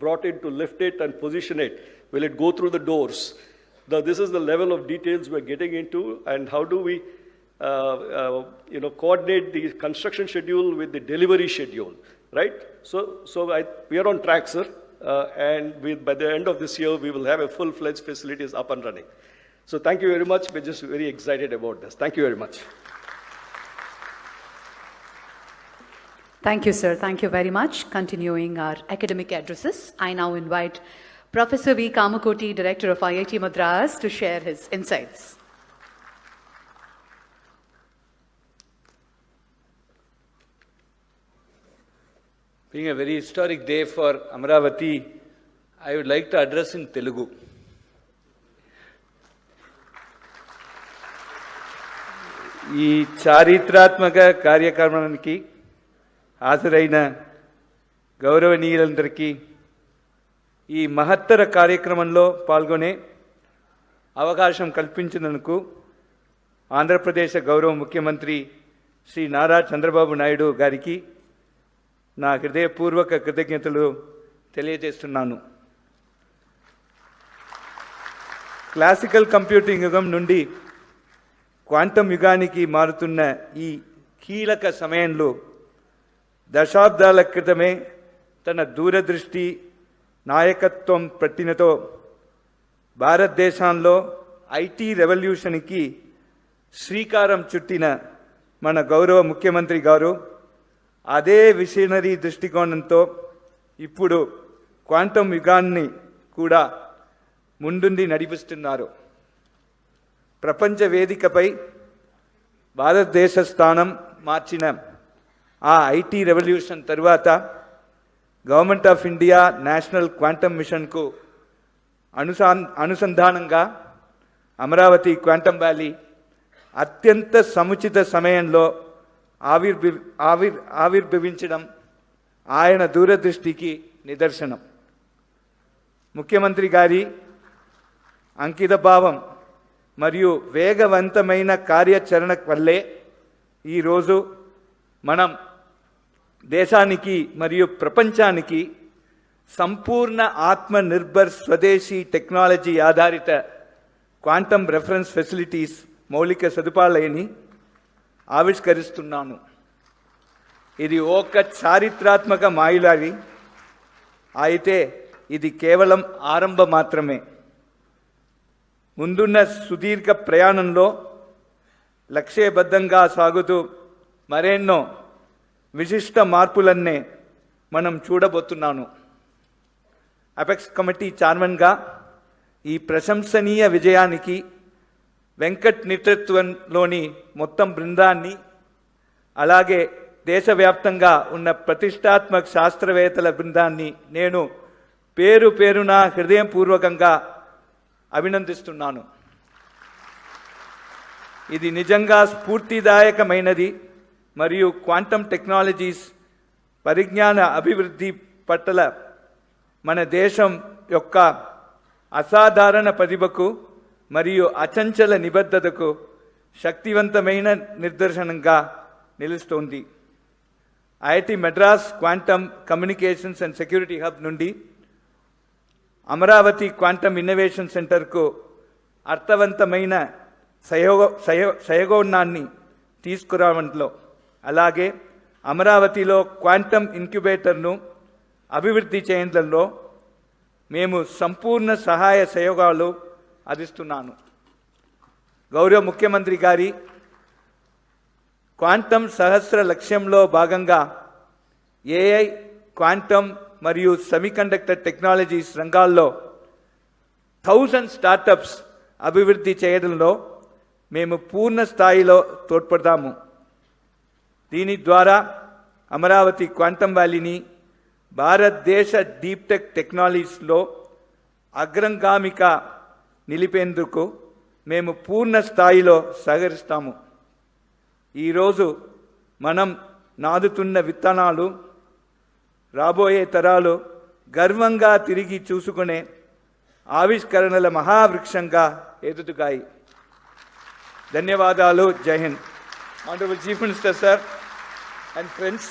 brought in to lift it and position it? Will it go through the doors? This is the level of details we're getting into, and how do we coordinate the construction schedule with the delivery schedule, right? So we are on track, sir, and by the end of this year, we will have a full-fledged facilities up and running. So thank you very much. We're just very excited about this. Thank you very much. Thank you, sir. Thank you very much. Continuing our academic addresses, I now invite Professor V. Kamakoti, Director of IIT Madras, to share his insights. Being a very historic day for Amaravati, I would like to address in Telugu. ఈ చారిత్రాత్మక కార్యక్రమానికి హాజరైన గౌరవనీయులందరికీ ఈ మహత్తర కార్యక్రమంలో పాల్గొనే అవకాశం కల్పించినందుకు ఆంధ్రప్రదేశ్ గౌరవ ముఖ్యమంత్రి శ్రీ నారా చంద్రబాబు నాయుడు గారికి నా హృదయపూర్వక కృతజ్ఞతలు తెలియజేస్తున్నాను. క్లాసికల్ కంప్యూటింగ్ యుగం నుండి క్వాంటం యుగానికి మారుతున్న ఈ కీలక సమయంలో దశాబ్దాల క్రితమే తన దూరదృష్టి నాయకత్వం పట్టినతో భారతదేశంలో ఐటీ రెవల్యూషన్కి శ్రీకారం చుట్టిన మన గౌరవ ముఖ్యమంత్రి గారు అదే విషనరీ దృష్టికోణంతో ఇప్పుడు క్వాంటం యుగాన్ని కూడా ముందుండి నడిపిస్తున్నారు. ప్రపంచ వేదికపై భారతదేశ స్థానం మార్చిన ఆ ఐటీ రెవల్యూషన్ తరువాత government of India national quantum మిషన్కు అనుసంధానంగా అమరావతి క్వాంటమ్ వ్యాలీ అత్యంత సముచిత సమయంలో ఆవిర్భవించడం ఆయన దూరదృష్టికి నిదర్శనం. ముఖ్యమంత్రి గారి అంకితభావం మరియు వేగవంతమైన కార్యాచరణ వల్లే ఈరోజు మనం దేశానికి మరియు ప్రపంచానికి సంపూర్ణ ఆత్మనిర్భర్ స్వదేశీ టెక్నాలజీ ఆధారిత క్వాంటమ్ రెఫరెన్స్ ఫెసిలిటీస్ మౌలిక సదుపాయాలని ఆవిష్కరిస్తున్నాను. ఇది ఒక చారిత్రాత్మక మైలురాయి అయితే ఇది కేవలం ఆరంభం మాత్రమే. ముందున్న సుదీర్ఘ ప్రయాణంలో లక్ష్యబద్ధంగా సాగుతూ మరెన్నో విశిష్ట మార్పులన్నే మనం చూడబోతున్నాను. అపెక్స్ కమిటీ చైర్మన్గా ఈ ప్రశంసనీయ విజయానికి వెంకట్ నేతృత్వంలోని మొత్తం బృందాన్ని, అలాగే దేశవ్యాప్తంగా ఉన్న ప్రతిష్టాత్మక శాస్త్రవేత్తల బృందాన్ని నేను పేరు పేరున హృదయపూర్వకంగా అభినందిస్తున్నాను. ఇది నిజంగా స్ఫూర్తిదాయకమైనది మరియు క్వాంటమ్ టెక్నాలజీస్ పరిజ్ఞాన అభివృద్ధి పట్ల మన దేశం యొక్క అసాధారణ ప్రతిభకు మరియు అచంచల నిబద్ధతకు శక్తివంతమైన నిదర్శనంగా నిలుస్తోంది. IIT Madras quantum communications and security hub నుండి అమరావతి క్వాంటమ్ ఇన్నోవేషన్ సెంటర్కు అర్థవంతమైన సహయోగాన్ని తీసుకురావడంలో, అలాగే అమరావతిలో క్వాంటమ్ ఇంక్యుబేటర్ను అభివృద్ధి చేయడంలో మేము సంపూర్ణ సహాయ సహయోగాలు అందిస్తున్నాను. గౌరవ ముఖ్యమంత్రి గారి క్వాంటమ్ సహస్ర లక్ష్యంలో భాగంగా ఏఐ, క్వాంటమ్ మరియు సెమీకండక్టర్ టెక్నాలజీస్ రంగాల్లో 1000 స్టార్టప్స్ అభివృద్ధి చేయడంలో మేము పూర్ణ స్థాయిలో తోడ్పడతాము. దీని ద్వారా అమరావతి క్వాంటమ్ వ్యాలీని భారతదేశ డీప్ టెక్ టెక్నాలజీస్లో అగ్రగామిగా నిలిపేందుకు మేము పూర్ణ స్థాయిలో సహకరిస్తాము. ఈరోజు మనం నాదుతున్న విత్తనాలు రాబోయే తరాలు గర్వంగా తిరిగి చూసుకునే ఆవిష్కరణల మహావృక్షంగా ఎదుగుతాయి. ధన్యవాదాలు. జై Hind. Honorable Chief Minister, sir, and friends,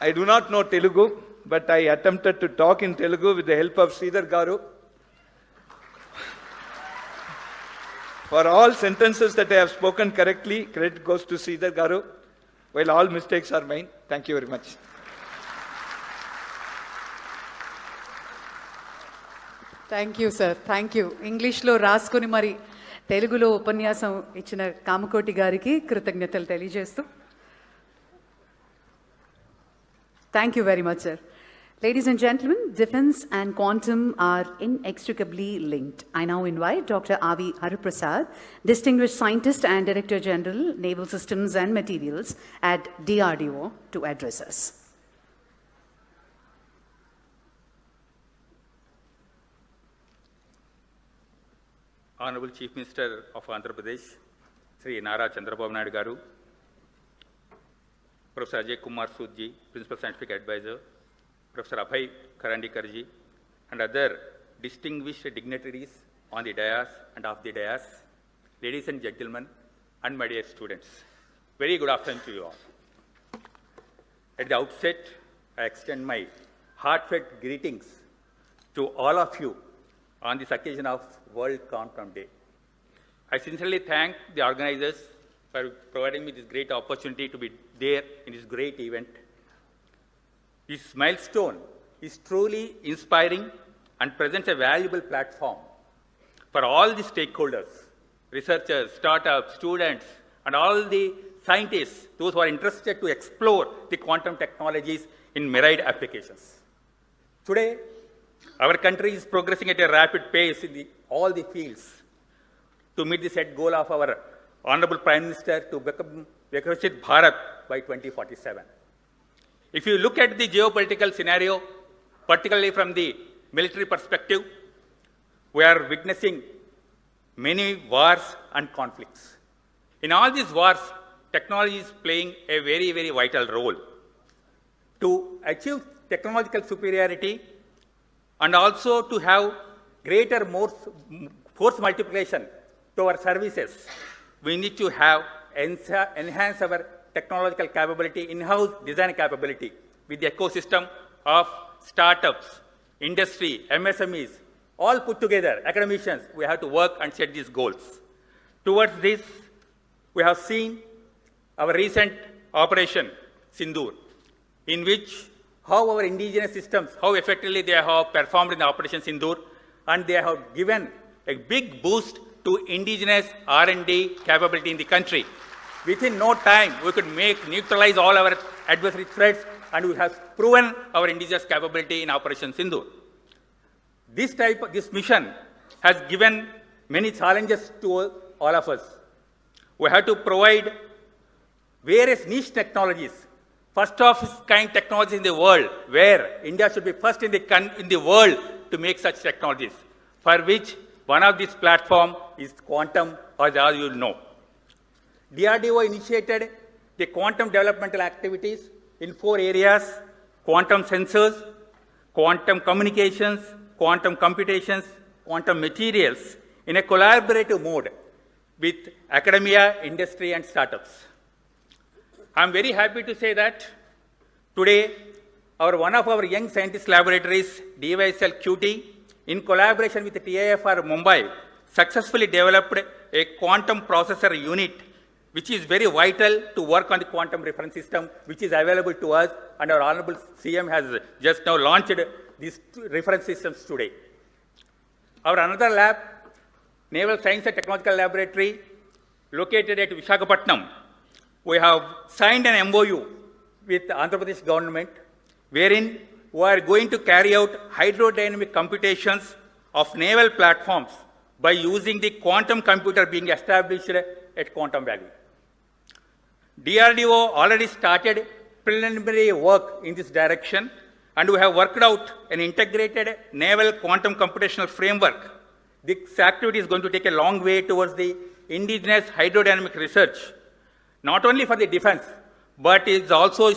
I do not know Telugu, but I attempted to talk in Telugu with the help of Sridhar Garu. For all sentences that I have spoken correctly, credit goes to Sridhar Garu, while all mistakes are mine. Thank you very much. Thank you sir, thank you. ఇంగ్లీష్లో రాసుకొని మరి తెలుగులో ఉపన్యాసం ఇచ్చిన కామకోటి గారికి కృతజ్ఞతలు తెలియజేస్తూ thank you very much sir. Ladies and gentlemen, defense and quantum are inextricably linked. I now invite Dr. R.V. Hariprasad, Distinguished Scientist and Director General, Naval Systems and Materials at DRDO, to address us. Honorable Chief Minister of Andhra Pradesh, Sri Nara Chandrababu Naidu Garu, Professor Ajay Kumar Soodji, Principal Scientific Advisor, Professor Abhay Karandikar ji, and other distinguished dignitaries on the dais and off the dais, ladies and gentlemen, and my dear students. Very good afternoon to you all. At the outset, I extend my heartfelt greetings to all of you on this occasion of World Quantum Day. I sincerely thank the organizers for providing me this great opportunity to be there in this great event. This milestone is truly inspiring and presents a valuable platform for all the stakeholders, researchers, startups, students, and all the scientists, those who are interested to explore the quantum technologies in myriad applications. Today, our country is progressing at a rapid pace in all the fields to meet the set goal of our Honorable Prime Minister to become Viksit Bharat by 2047. If you look at the geopolitical scenario, particularly from the military perspective, we are witnessing many wars and conflicts. In all these wars, technology is playing a very, very vital role. To achieve technological superiority and also to have greater force multiplication to our services, we need to have enhance our technological capability, in-house design capability with the ecosystem of startups, industry, MSMEs, all put together, academicians, we have to work and set these goals. Towards this, we have seen our recent Operation Sindoor, in which how our indigenous systems, how effectively they have performed in the Operation Sindoor, and they have given a big boost to indigenous R&D capability in the country. Within no time, we could neutralize all our adversary threats, and we have proven our indigenous capability in Operation Sindoor. This mission has given many challenges to all of us. We have to provide various niche technologies, first of its kind technologies in the world, where India should be first in the world to make such technologies, for which one of these platforms is quantum, as all you know. DRDO initiated the quantum developmental activities in 4 areas: quantum sensors, quantum communications, quantum computations, quantum materials, in a collaborative mode with academia, industry, and startups. I'm very happy to say that today, one of our young scientist laboratories, DYSL QT, in collaboration with the TIFR Mumbai, successfully developed a quantum processor unit, which is very vital to work on the quantum reference system, which is available to us, and our Honorable CM has just now launched these reference systems today. Our another lab, Naval Science and Technological Laboratory, located at Visakhapatnam, we have signed an MOU with the Andhra Pradesh government, wherein we are going to carry out hydrodynamic computations of naval platforms by using the quantum computer being established at Quantum Valley. DRDO already started preliminary work in this direction, and we have worked out an integrated naval quantum computational framework. This activity is going to take a long way towards the indigenous hydrodynamic research, not only for the defense, but is also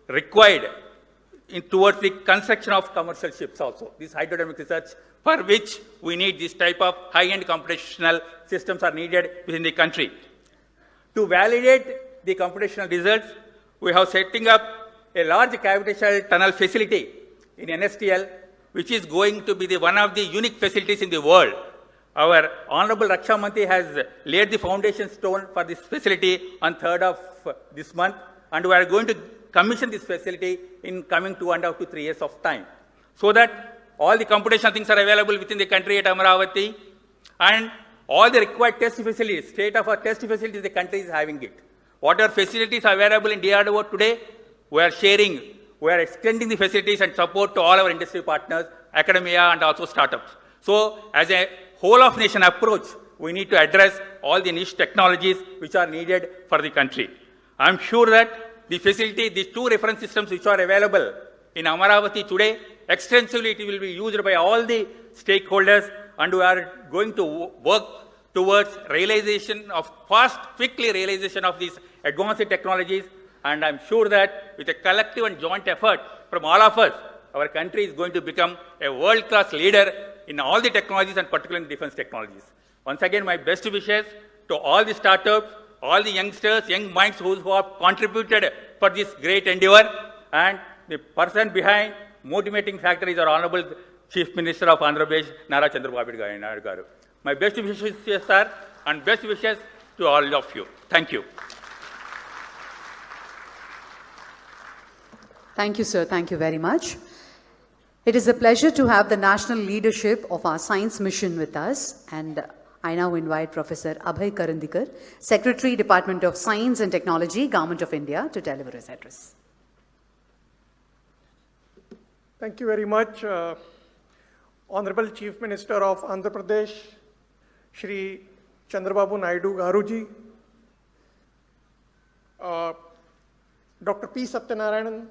required towards the construction of commercial ships also. This hydrodynamic research, for which we need this type of high-end computational systems are needed within the country. To validate the computational results, we have setting up a large gravitational tunnel facility in NSTL, which is going to be one of the unique facilities in the world. Our Honorable Raksha Mantri has laid the foundation stone for this facility on 3rd of this month, and we are going to commission this facility in coming 2.5 to 3 years of time, so that all the computational things are available within the country at Amaravati, and all the required test facilities, state-of-art test facilities, the country is having it. Whatever facilities are available in DRDO today, we are sharing, we are extending the facilities and support to all our industry partners, academia, and also startups. So, as a whole of nation approach, we need to address all the niche technologies which are needed for the country. I am sure that the facility, these 2 reference systems which are available in Amaravati today, extensively it will be used by all the stakeholders, and we are going to work towards realization of quickly realization of these advanced technologies. And I'm sure that with a collective and joint effort from all of us, our country is going to become a world-class leader in all the technologies, and particularly in defense technologies. Once again, my best wishes to all the startups, all the youngsters, young minds who have contributed for this great endeavor, and the person behind motivating factor is our Honorable Chief Minister of Andhra Pradesh, Nara Chandrababu Naidu garu. My best wishes, sir, and best wishes to all of you. Thank you. Thank you, sir. Thank you very much. It is a pleasure to have the national leadership of our science mission with us, and I now invite Professor Abhay Karandikar, Secretary, Department of Science and Technology, Government of India, to deliver his address. Thank you very much, Honorable Chief Minister of Andhra Pradesh, Shri Chandrababu Naidu Garuji, Dr. P. Satyanarayanan,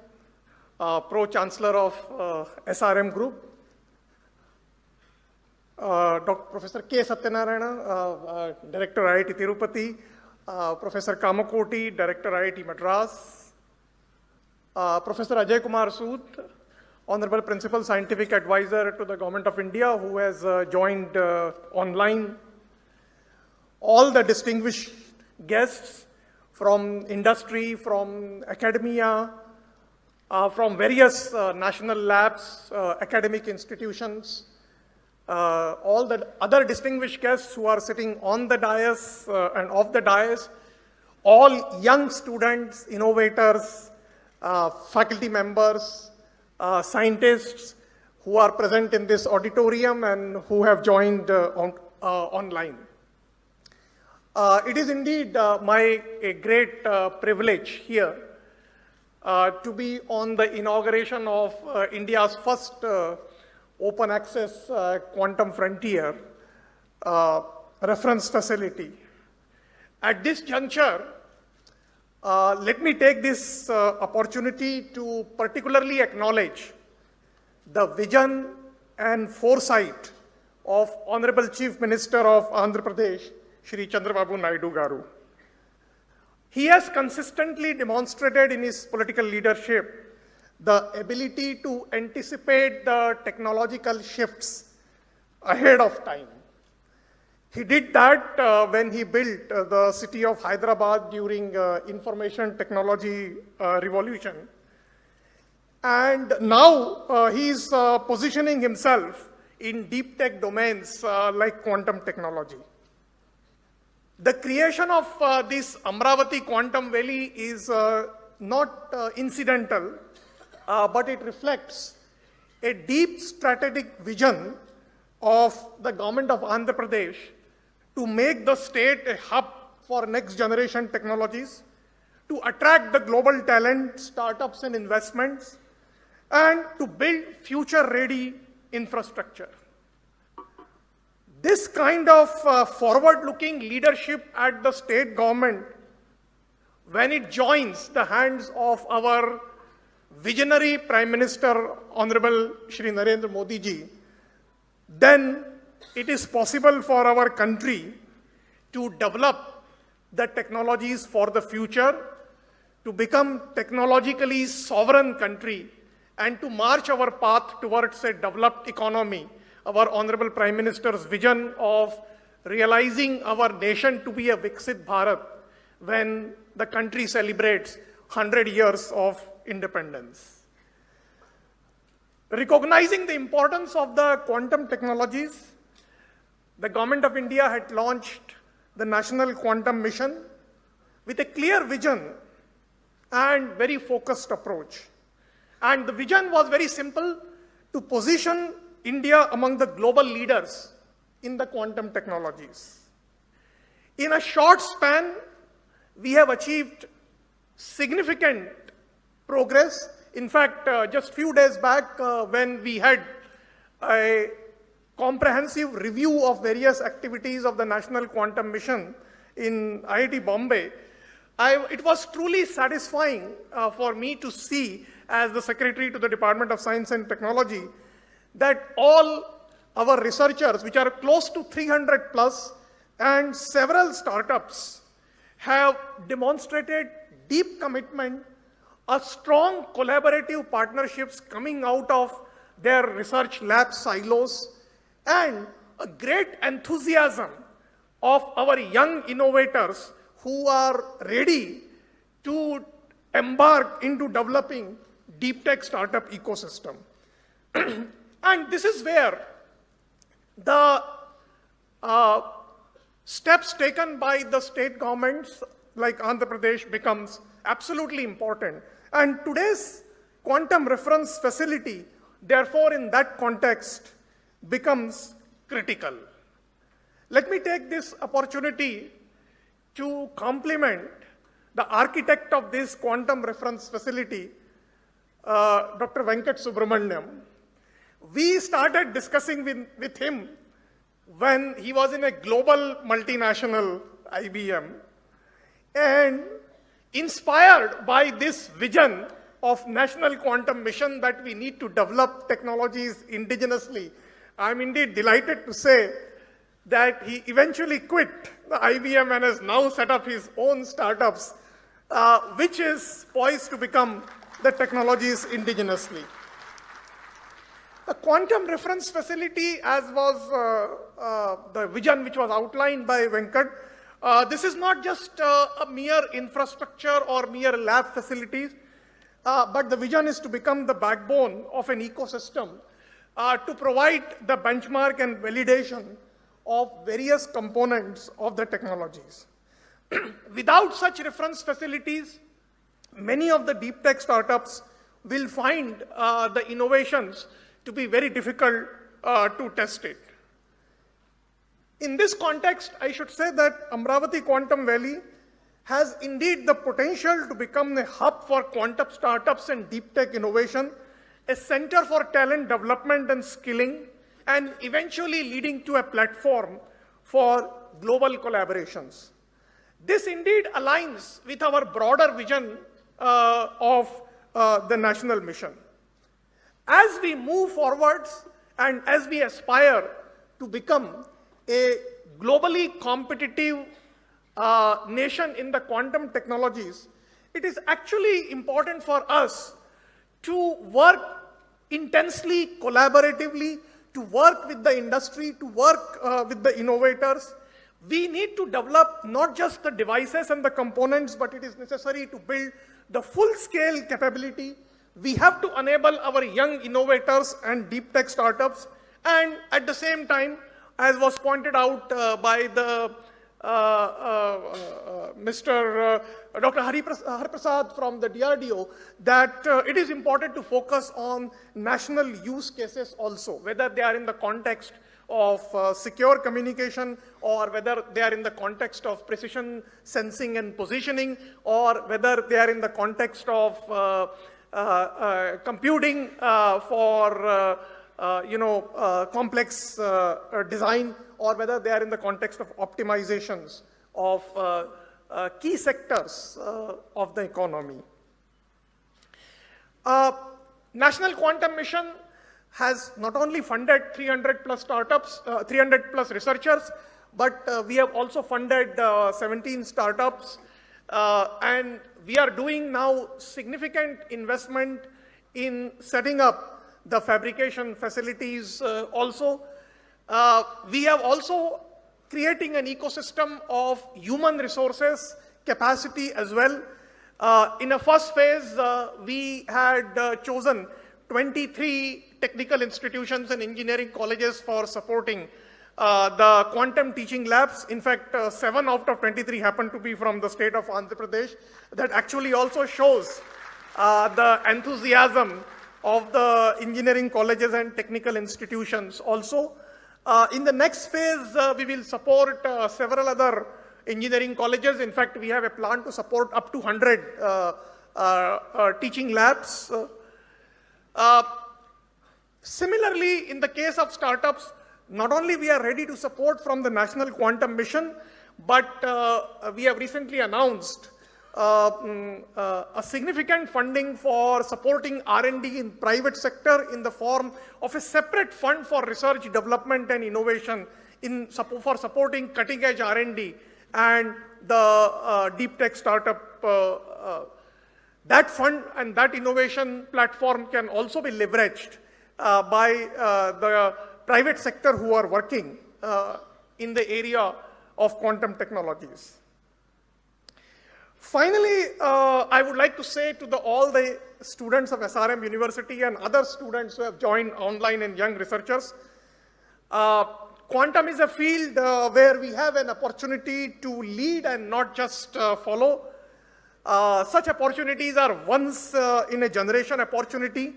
Pro-Chancellor of SRM Group, Dr. Professor K. Satyanarayana, Director IIT Tirupati, Professor Kamakoti, Director IIT Madras, Professor Ajay Kumar Sood, Honorable Principal Scientific Advisor to the Government of India, who has joined online, all the distinguished guests from industry, from academia, from various national labs, academic institutions, all the other distinguished guests who are sitting on the dais and off the dais, all young students, innovators, faculty members, scientists who are present in this auditorium and who have joined online. It is indeed a great privilege here to be on the inauguration of India's first open access quantum frontier reference facility. At this juncture, let me take this opportunity to particularly acknowledge the vision and foresight of Honorable Chief Minister of Andhra Pradesh, Shri Chandrababu Naidu Garu. He has consistently demonstrated in his political leadership the ability to anticipate the technological shifts ahead of time. He did that when he built the city of Hyderabad during information technology revolution. And now he is positioning himself in deep tech domains like quantum technology. The creation of this Amaravati Quantum Valley is not incidental, but it reflects a deep strategic vision of the government of Andhra Pradesh to make the state a hub for next generation technologies, to attract the global talent, startups and investments, and to build future-ready infrastructure. This kind of forward-looking leadership at the state government, when it joins the hands of our visionary Prime Minister, Honorable Shri Narendra Modi ji, then it is possible for our country to develop the technologies for the future, to become technologically sovereign country, and to march our path towards a developed economy. Our Honorable Prime Minister's vision of realizing our nation to be a Viksit Bharat when the country celebrates 100 years of independence. Recognizing the importance of the quantum technologies, the Government of India had launched the National Quantum Mission with a clear vision and very focused approach. And the vision was very simple: to position India among the global leaders in the quantum technologies. In a short span, we have achieved significant progress. In fact, just few days back, when we had a comprehensive review of various activities of the National Quantum Mission in IIT Bombay, it was truly satisfying for me to see, as the Secretary to the Department of Science and Technology, that all our researchers, which are close to 300 plus, and several startups, have demonstrated deep commitment, a strong collaborative partnerships coming out of their research lab silos, and a great enthusiasm of our young innovators who are ready to embark into developing deep tech startup ecosystem. And this is where the steps taken by the state governments like Andhra Pradesh becomes absolutely important. And today's quantum reference facility, therefore, in that context, becomes critical. Let me take this opportunity to compliment the architect of this quantum reference facility, Dr. Venkat Subramaniam. We started discussing with him when he was in a global multinational IBM. And inspired by this vision of national quantum mission that we need to develop technologies indigenously, I'm indeed delighted to say that he eventually quit the IBM and has now set up his own startups, which is poised to become the technologies indigenously. The quantum reference facility, as was the vision which was outlined by Venkat, this is not just a mere infrastructure or mere lab facilities, but the vision is to become the backbone of an ecosystem to provide the benchmark and validation of various components of the technologies. Without such reference facilities, many of the deep tech startups will find the innovations to be very difficult to test it. In this context, I should say that Amaravati Quantum Valley has indeed the potential to become a hub for quantum startups and deep tech innovation, a center for talent development and skilling, and eventually leading to a platform for global collaborations. This indeed aligns with our broader vision of the national mission. As we move forwards and as we aspire to become a globally competitive nation in the quantum technologies, it is actually important for us to work intensely, collaboratively, to work with the industry, to work with the innovators. We need to develop not just the devices and the components, but it is necessary to build the full-scale capability. We have to enable our young innovators and deep tech startups, and at the same time, as was pointed out by the Mr. Dr. Hariprasad from the DRDO, that it is important to focus on national use cases also, whether they are in the context of secure communication, or whether they are in the context of precision sensing and positioning, or whether they are in the context of computing for complex design, or whether they are in the context of optimizations of key sectors of the economy. National Quantum Mission has not only funded 300 plus startups, 300 plus researchers, but we have also funded 17 startups, and we are doing now significant investment in setting up the fabrication facilities also. We have also creating an ecosystem of human resources capacity as well. In a first phase, we had chosen 23 technical institutions and engineering colleges for supporting the quantum teaching labs. In fact, 7 out of 23 happen to be from the state of Andhra Pradesh. That actually also shows the enthusiasm of the engineering colleges and technical institutions also. In the next phase, we will support several other engineering colleges. In fact, we have a plan to support up to 100 teaching labs. Similarly, in the case of startups, not only we are ready to support from the National Quantum Mission, but we have recently announced a significant funding for supporting R&D in private sector in the form of a separate fund for research, development and innovation for supporting cutting edge R&D and the deep tech startup. That fund and that innovation platform can also be leveraged by the private sector who are working in the area of quantum technologies. Finally, I would like to say to all the students of SRM University and other students who have joined online and young researchers. Quantum is a field where we have an opportunity to lead and not just follow. Such opportunities are once in a generation opportunity.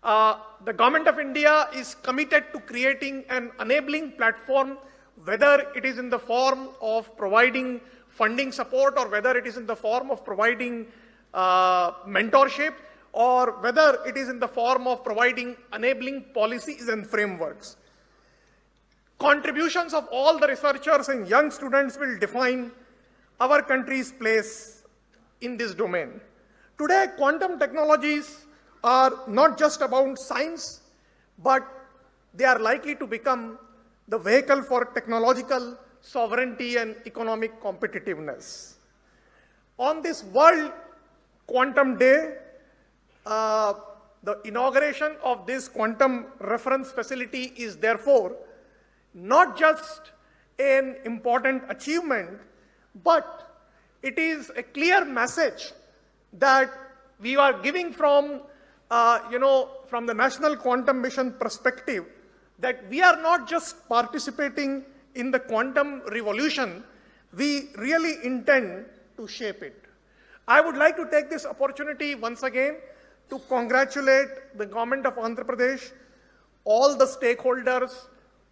The Government of India is committed to creating an enabling platform, whether it is in the form of providing funding support or whether it is in the form of providing mentorship or whether it is in the form of providing enabling policies and frameworks. Contributions of all the researchers and young students will define our country's place in this domain. Today, quantum technologies are not just about science, but they are likely to become the vehicle for technological sovereignty and economic competitiveness. On this World Quantum Day, the inauguration of this quantum reference facility is therefore not just an important achievement, but it is a clear message that we are giving from, from the National Quantum Mission perspective, that we are not just participating in the quantum revolution, we really intend to shape it. I would like to take this opportunity once again to congratulate the government of Andhra Pradesh, all the stakeholders,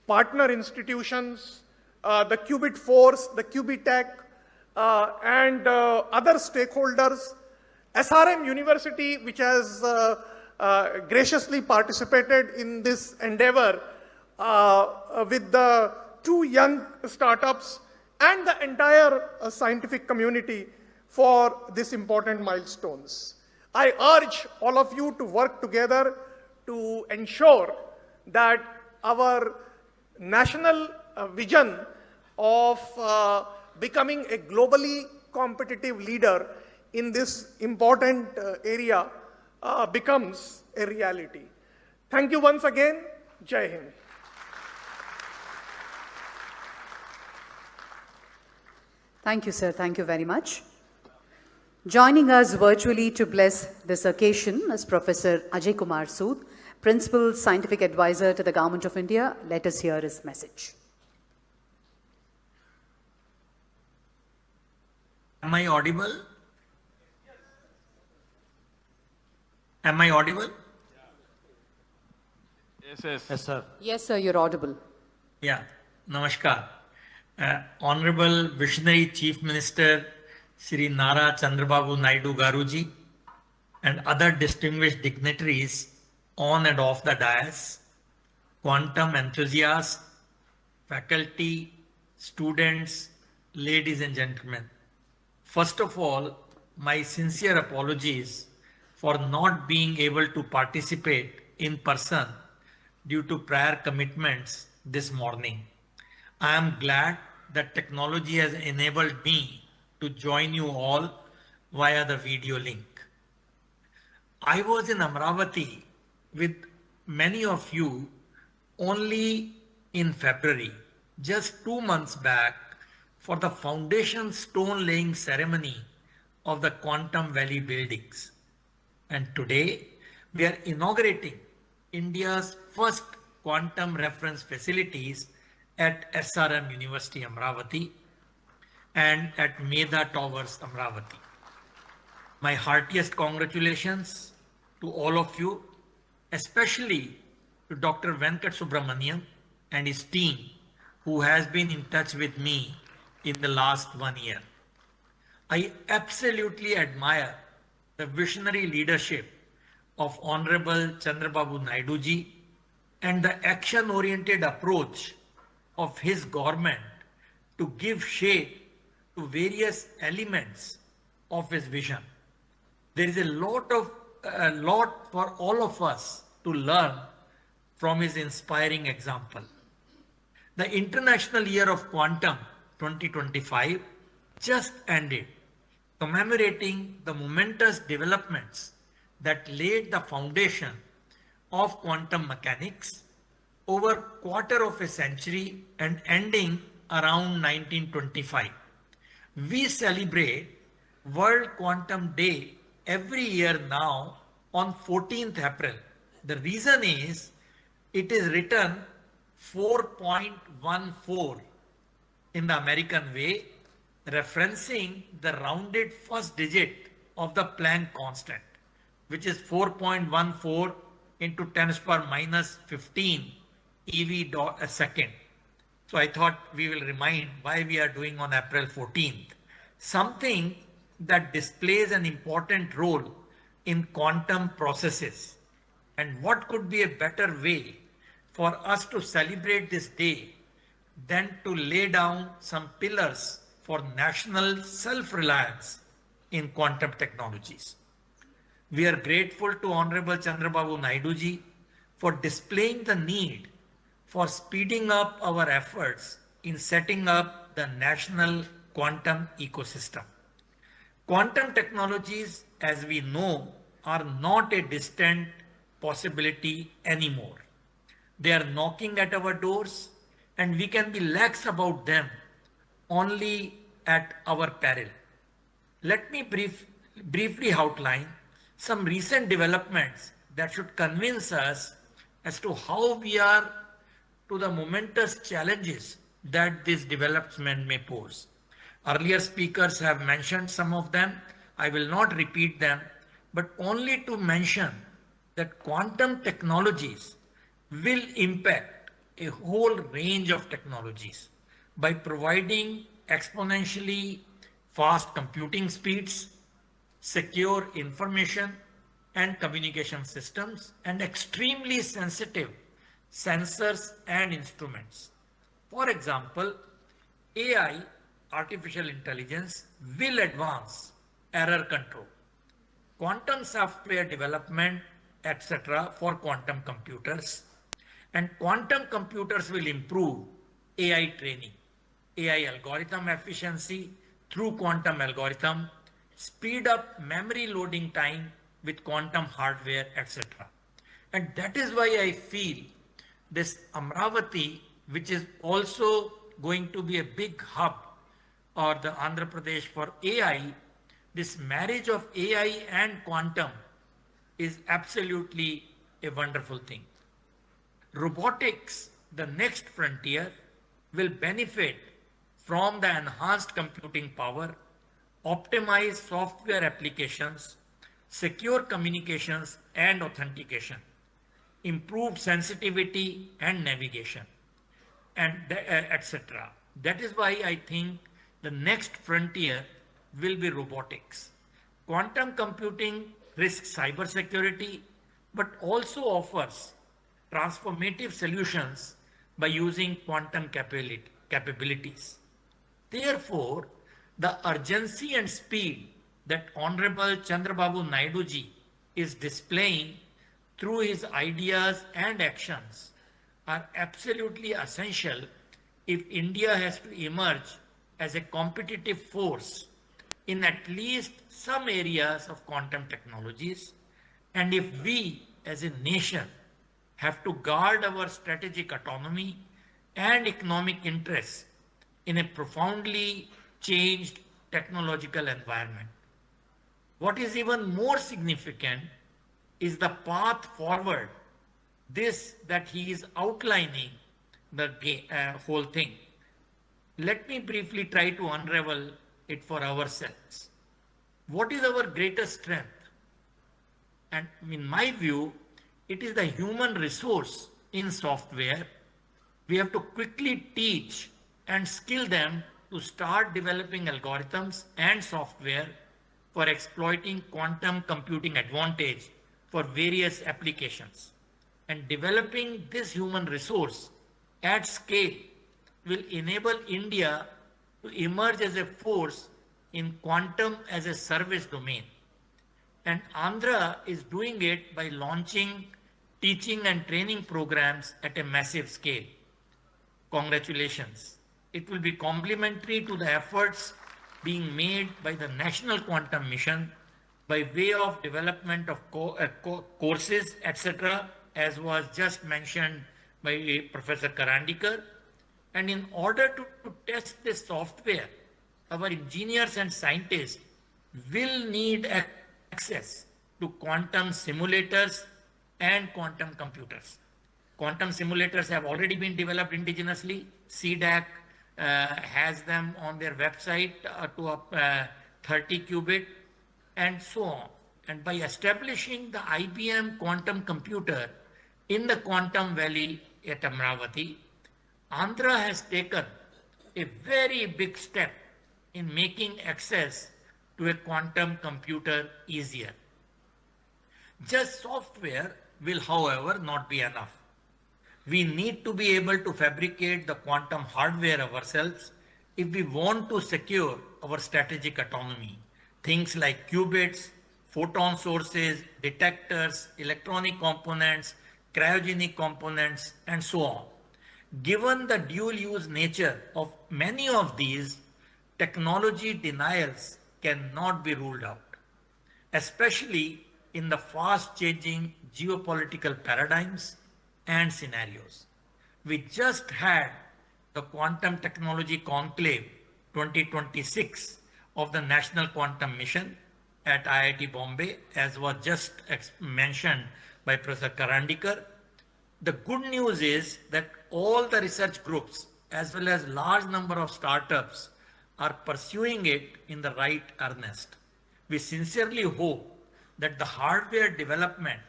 partner institutions, the Qubit Force, the Qubitech, and other stakeholders, SRM University, which has graciously participated in this endeavor with the 2 young startups and the entire scientific community for these important milestones. I urge all of you to work together to ensure that our national vision of becoming a globally competitive leader in this important area becomes a reality. Thank you once again. Jai Hind. Thank you, sir. Thank you very much. Joining us virtually to bless this occasion is Professor Ajay Kumar Sood, Principal Scientific Advisor to the Government of India. Let us hear his message. Am I audible? Am I audible? Yes, sir. Yes, sir, you're audible. Yeah, namaskar. Honorable Visionary Chief Minister Shri Nara Chandrababu Naidu Garuji and other distinguished dignitaries on and off the dais, quantum enthusiasts, faculty, students, ladies and gentlemen. First of all, my sincere apologies for not being able to participate in person due to prior commitments this morning. I am glad that technology has enabled me to join you all via the video link. I was in Amaravati with many of you only in February, just 2 months back, for the foundation stone laying ceremony of the Quantum Valley buildings. And today we are inaugurating India's first quantum reference facilities at SRM University Amaravati and at Medha Towers Amaravati. My heartiest congratulations to all of you, especially to Dr. Venkat Subramaniam and his team, who has been in touch with me in the last 1 year. I absolutely admire the visionary leadership of Honorable Chandrababu Naidu ji and the action-oriented approach of his government to give shape to various elements of his vision. There is a lot for all of us to learn from his inspiring example. The International Year of Quantum 2025 just ended, commemorating the momentous developments that laid the foundation of quantum mechanics over quarter of a century and ending around 1925. We celebrate World Quantum Day every year now on 14th April. The reason is it is written 4.14 in the American way, referencing the rounded first digit of the Planck constant, which is 4.14 into 10 to the power minus 15 EV a second. So I thought we will remind why we are doing on April 14th. Something that displays an important role in quantum processes. And what could be a better way for us to celebrate this day than to lay down some pillars for national self-reliance in quantum technologies. We are grateful to Honorable Chandrababu Naidu ji for displaying the need for speeding up our efforts in setting up the national quantum ecosystem. Quantum technologies, as we know, are not a distant possibility anymore. They are knocking at our doors, and we can be lax about them only at our peril. Let me briefly outline some recent developments that should convince us as to how we are to the momentous challenges that this development may pose. Earlier speakers have mentioned some of them. I will not repeat them, but only to mention that quantum technologies will impact a whole range of technologies by providing exponentially fast computing speeds, secure information and communication systems, and extremely sensitive sensors and instruments. For example, AI, artificial intelligence, will advance error control, quantum software development, etc. for quantum computers, and quantum computers will improve AI training, AI algorithm efficiency through quantum algorithm, speed up memory loading time with quantum hardware, etc. And that is why I feel this Amaravati, which is also going to be a big hub, or the Andhra Pradesh for AI, this marriage of AI and quantum is absolutely a wonderful thing. Robotics, the next frontier, will benefit from the enhanced computing power, optimized software applications, secure communications and authentication, improved sensitivity and navigation, and etc. That is why I think the next frontier will be robotics. Quantum computing risks cybersecurity, but also offers transformative solutions by using quantum capabilities. Therefore, the urgency and speed that Honorable Chandrababu Naidu ji is displaying through his ideas and actions are absolutely essential if India has to emerge as a competitive force in at least some areas of quantum technologies, and if we as a nation have to guard our strategic autonomy and economic interests in a profoundly changed technological environment. What is even more significant is the path forward, this that he is outlining the whole thing. Let me briefly try to unravel it for ourselves. What is our greatest strength? And in my view, it is the human resource in software. We have to quickly teach and skill them to start developing algorithms and software for exploiting quantum computing advantage for various applications. And developing this human resource at scale will enable India to emerge as a force in quantum as a service domain. And Andhra is doing it by launching teaching and training programs at a massive scale. Congratulations. It will be complementary to the efforts being made by the National Quantum Mission by way of development of courses, etc., as was just mentioned by Professor Karandikar. And in order to test this software, our engineers and scientists will need access to quantum simulators and quantum computers. Quantum simulators have already been developed indigenously. CDAC has them on their website to 30 qubit and so on. And by establishing the IBM quantum computer in the Quantum Valley at Amaravati, Andhra has taken a very big step in making access to a quantum computer easier. Just software will, however, not be enough. We need to be able to fabricate the quantum hardware ourselves if we want to secure our strategic autonomy. Things like qubits, photon sources, detectors, electronic components, cryogenic components, and so on. Given the dual-use nature of many of these, technology denials cannot be ruled out, especially in the fast-changing geopolitical paradigms and scenarios. We just had the Quantum Technology Conclave 2026 of the National Quantum Mission at IIT Bombay, as was just mentioned by Professor Karandikar. The good news is that all the research groups, as well as large number of startups, are pursuing it in the right earnest. We sincerely hope that the hardware development,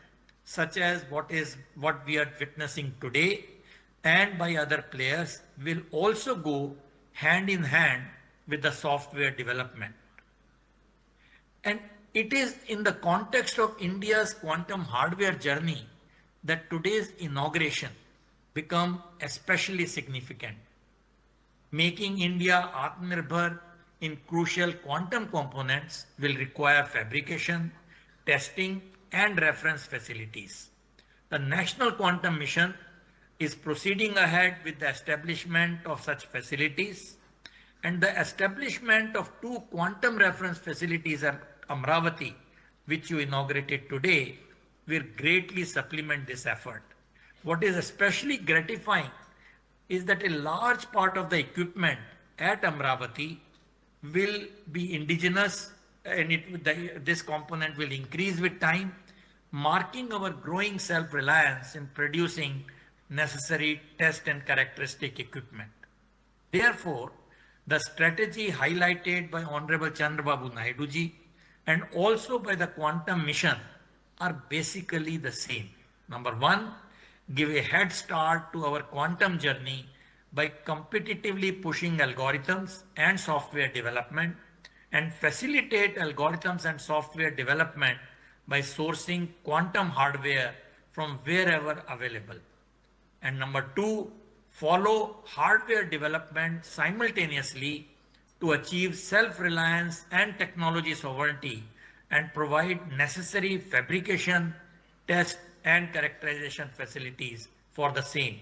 such as what we are witnessing today and by other players, will also go hand in hand with the software development. And it is in the context of India's quantum hardware journey that today's inauguration become especially significant. Making India Atmanirbhar in crucial quantum components will require fabrication, testing, and reference facilities. The National Quantum Mission is proceeding ahead with the establishment of such facilities, and the establishment of 2 quantum reference facilities at Amaravati, which you inaugurated today, will greatly supplement this effort. What is especially gratifying is that a large part of the equipment at Amaravati will be indigenous, and this component will increase with time, marking our growing self-reliance in producing necessary test and characteristic equipment. Therefore, the strategy highlighted by Honorable Chandrababu Naidu ji and also by the Quantum Mission are basically the same. Number 1, give a head start to our quantum journey by competitively pushing algorithms and software development, and facilitate algorithms and software development by sourcing quantum hardware from wherever available. And number 2, follow hardware development simultaneously to achieve self-reliance and technology sovereignty and provide necessary fabrication, test, and characterization facilities for the same.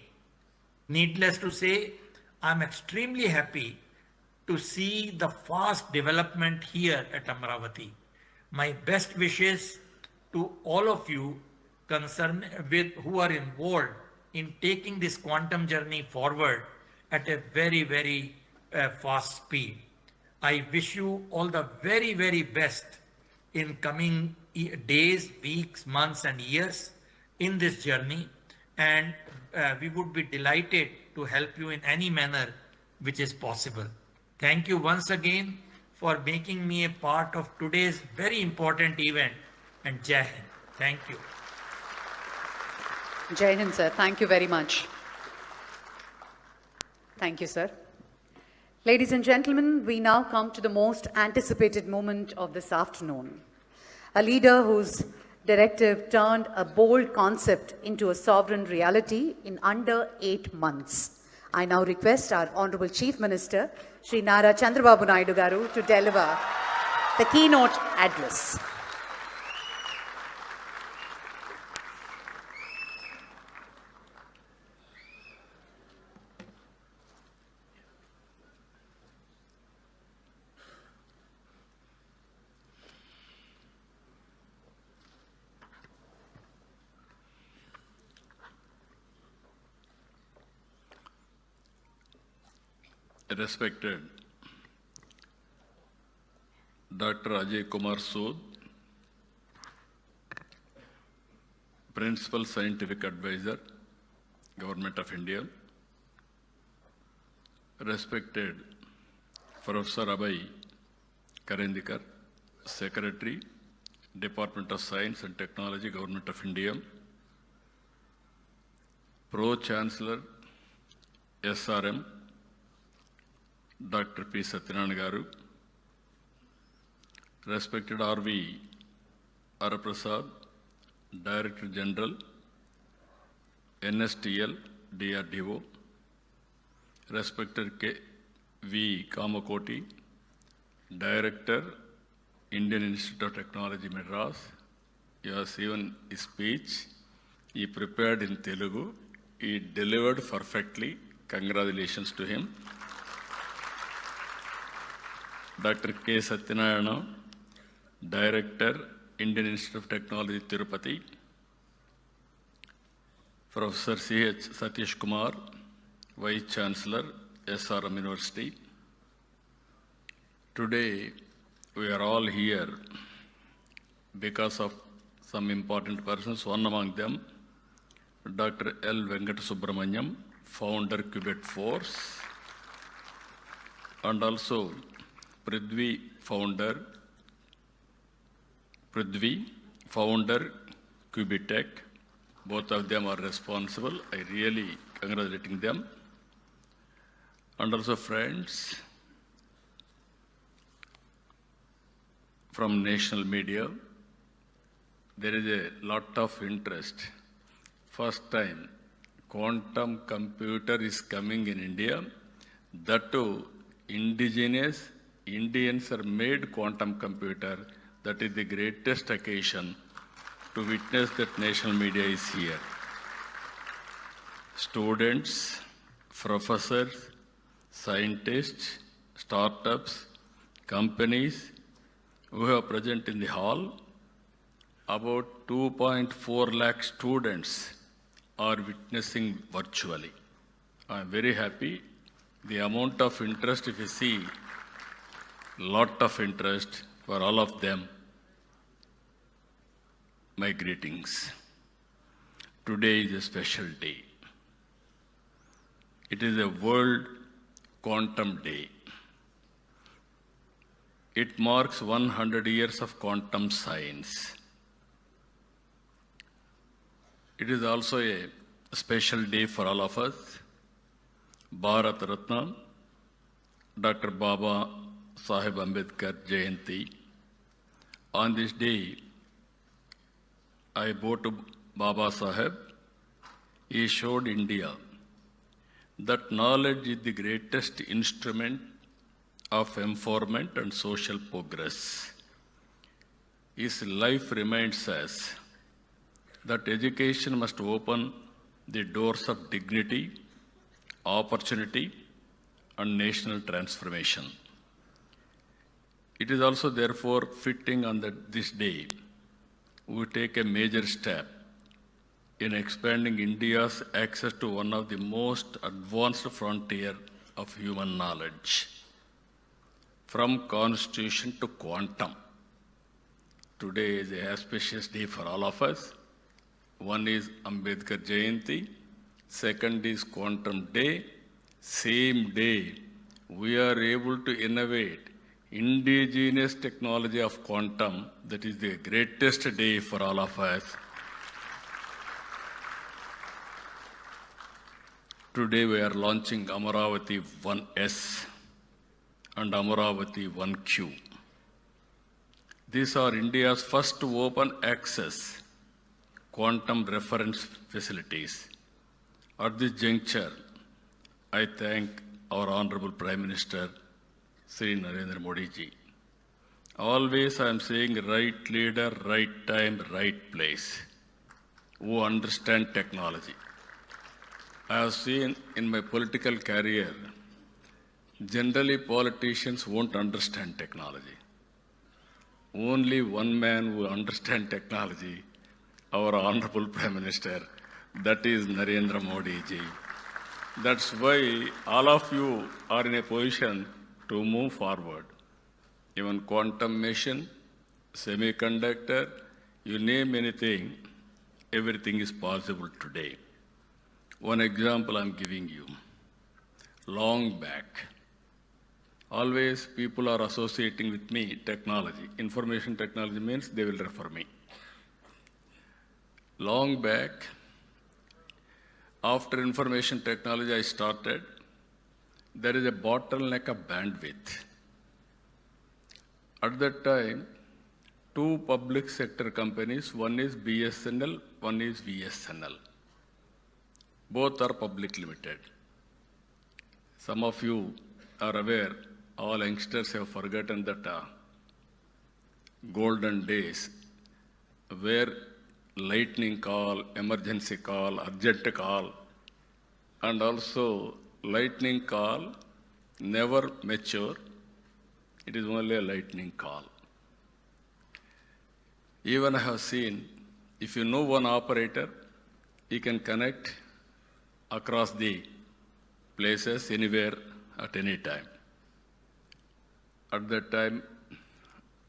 Needless to say, I'm extremely happy to see the fast development here at Amaravati. My best wishes to all of you who are involved in taking this quantum journey forward at a very, very fast speed. I wish you all the very, very best in coming days, weeks, months, and years in this journey, and we would be delighted to help you in any manner which is possible. Thank you once again for making me a part of today's very important event, and Jai Hind. Thank you. Jai Hind, sir. Thank you very much. Thank you, sir. Ladies and gentlemen, we now come to the most anticipated moment of this afternoon. A leader whose directive turned a bold concept into a sovereign reality in under 8 months. I now request our Honorable Chief Minister, Shri Nara Chandrababu Naidu Garu, to deliver the keynote address. Respected Dr. Ajay Kumar Sood, Principal Scientific Advisor, Government of India, respected Professor Abhay Karandikar, Secretary, Department of Science and Technology, Government of India, Pro-Chancellor, SRM, Dr. P. Satyanarayana Garu, respected R.V. Haraprasad, Director General, NSTL, DRDO, respected K.V. Kamakoti, Director, Indian Institute of Technology, Madras. You have seen his speech. He prepared in Telugu. He delivered perfectly. Congratulations to him. Dr. K. Satyanarayana, Director, Indian Institute of Technology, Tirupati. Professor C.H. Satish Kumar, Vice Chancellor, SRM University. Today, we are all here because of some important persons. One among them, Dr. L. Venkata Subramanyam, founder Qubit Force, and also Prithvi, founder Qubitech. Both of them are responsible. I really congratulating them. And also friends from national media. There is a lot of interest. First time quantum computer is coming in India. That too, indigenous Indians are made quantum computer. That is the greatest occasion to witness that national media is here. Students, professors, scientists, startups, companies who are present in the hall, about 2.4 lakh students are witnessing virtually. I am very happy. The amount of interest, if you see, lot of interest for all of them. My greetings. Today is a special day. It is a World Quantum Day. It marks 100 years of quantum science. It is also a special day for all of us. Bharat Ratna, Dr. Baba Sahib Ambedkar Jayanti. On this day, I bow to Baba Sahib. He showed India that knowledge is the greatest instrument of empowerment and social progress. His life reminds us that education must open the doors of dignity, opportunity, and national transformation. It is also therefore fitting on this day we take a major step in expanding India's access to one of the most advanced frontier of human knowledge. From constitution to quantum. Today is a auspicious day for all of us. One is Ambedkar Jayanti, second is Quantum Day. Same day, we are able to innovate indigenous technology of quantum. That is the greatest day for all of us. Today we are launching Amaravati 1S and Amaravati 1Q. These are India's first open access quantum reference facilities. At this juncture, I thank our Honorable Prime Minister, Sri Narendra Modi ji. Always I am saying right leader, right time, right place, who understand technology. I have seen in my political career, generally politicians won't understand technology. Only one man who understands technology, our Honorable Prime Minister, that is Narendra Modi ji. That's why all of you are in a position to move forward. Even quantum machine, semiconductor, you name anything, everything is possible today. One example I'm giving you. Long back, always people are associating with me technology. Information technology means they will refer me. Long back, after information technology I started, there is a bottleneck of bandwidth. At that time, two public sector companies, one is BSNL, one is VSNL. Both are public limited. Some of you are aware, all youngsters have forgotten that golden days where lightning call, emergency call, urgent call, and also lightning call never mature. It is only a lightning call. Even I have seen, if you know one operator, he can connect across the places, anywhere, at any time. At that time,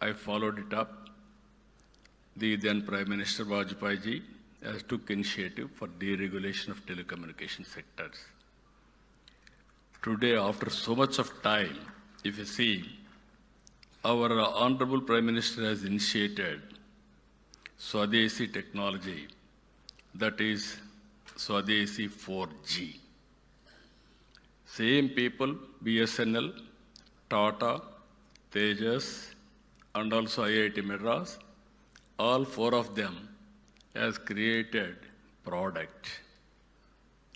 I followed it up. The then Prime Minister Vajpayee ji has took initiative for deregulation of telecommunication sectors. Today, after so much of time, if you see, our Honorable Prime Minister has initiated Swadeshi technology, that is Swadeshi 4G. Same people, BSNL, Tata, Tejas, and also IIT Madras, all four of them has created product.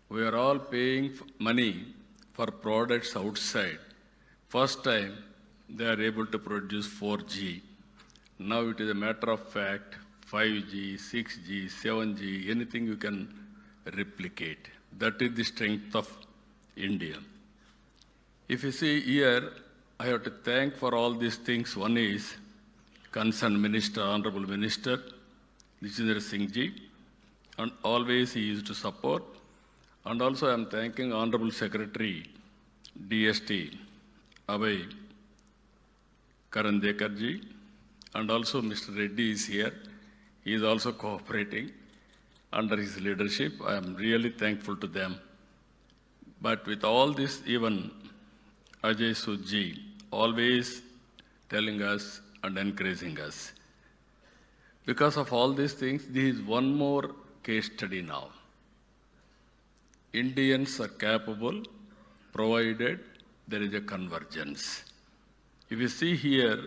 We are all paying money for products outside. First time, they are able to produce 4G. Now it is a matter of fact, 5G, 6G, 7G, anything you can replicate. That is the strength of India. If you see here, I have to thank for all these things. One is concerned Minister, Honorable Minister, Jitendra Singh ji, and always he used to support. And also I am thanking Honorable Secretary, DST, Abhay Karandekar ji, and also Mr. Reddy is here. He is also cooperating under his leadership. I am really thankful to them. But with all this, even Ajay Sudji always telling us and encouraging us. Because of all these things, there is one more case study now. Indians are capable, provided there is a convergence. If you see here,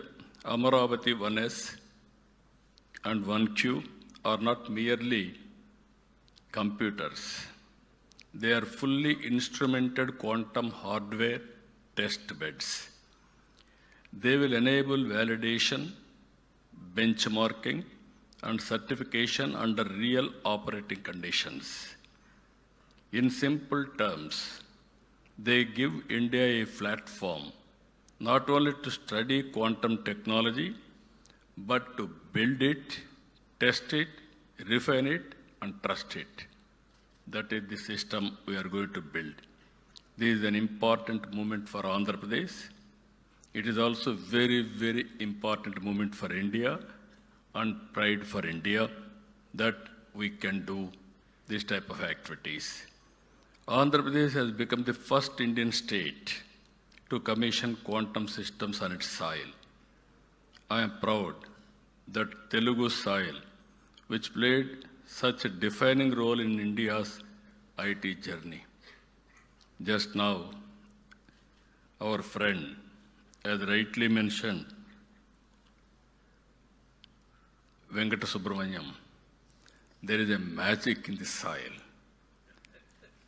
Amaravati 1S and 1Q are not merely computers. They are fully instrumented quantum hardware test beds. They will enable validation, benchmarking, and certification under real operating conditions. In simple terms, they give India a platform not only to study quantum technology, but to build it, test it, refine it, and trust it. That is the system we are going to build. This is an important moment for Andhra Pradesh. It is also very, very important moment for India and pride for India that we can do this type of activities. Andhra Pradesh has become the first Indian state to commission quantum systems on its soil. I am proud that Telugu soil, which played such a defining role in India's IT journey. Just now, our friend, as rightly mentioned, Venkata Subramanyam, there is a magic in the soil.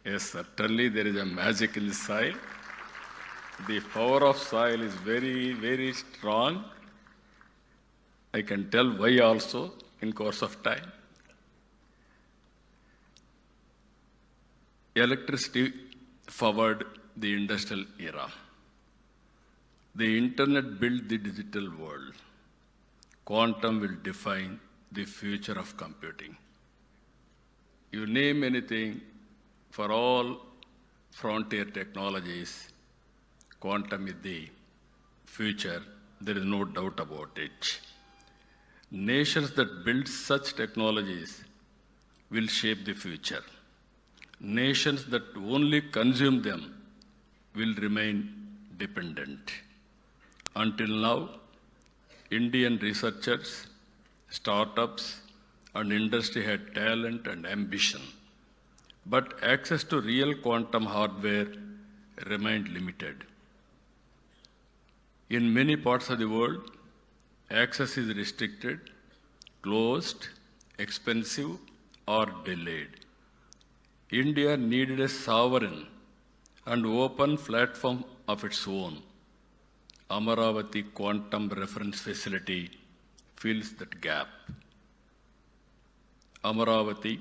Yes, certainly there is a magic in the soil. The power of soil is very, very strong. I can tell why also in course of time. Electricity forward the industrial era. The internet built the digital world. Quantum will define the future of computing. You name anything, for all frontier technologies, quantum is the future. There is no doubt about it. Nations that build such technologies will shape the future. Nations that only consume them will remain dependent. Until now, Indian researchers, startups, and industry had talent and ambition, but access to real quantum hardware remained limited. In many parts of the world, access is restricted, closed, expensive, or delayed. India needed a sovereign and open platform of its own. Amaravati Quantum Reference Facility fills that gap. Amaravati,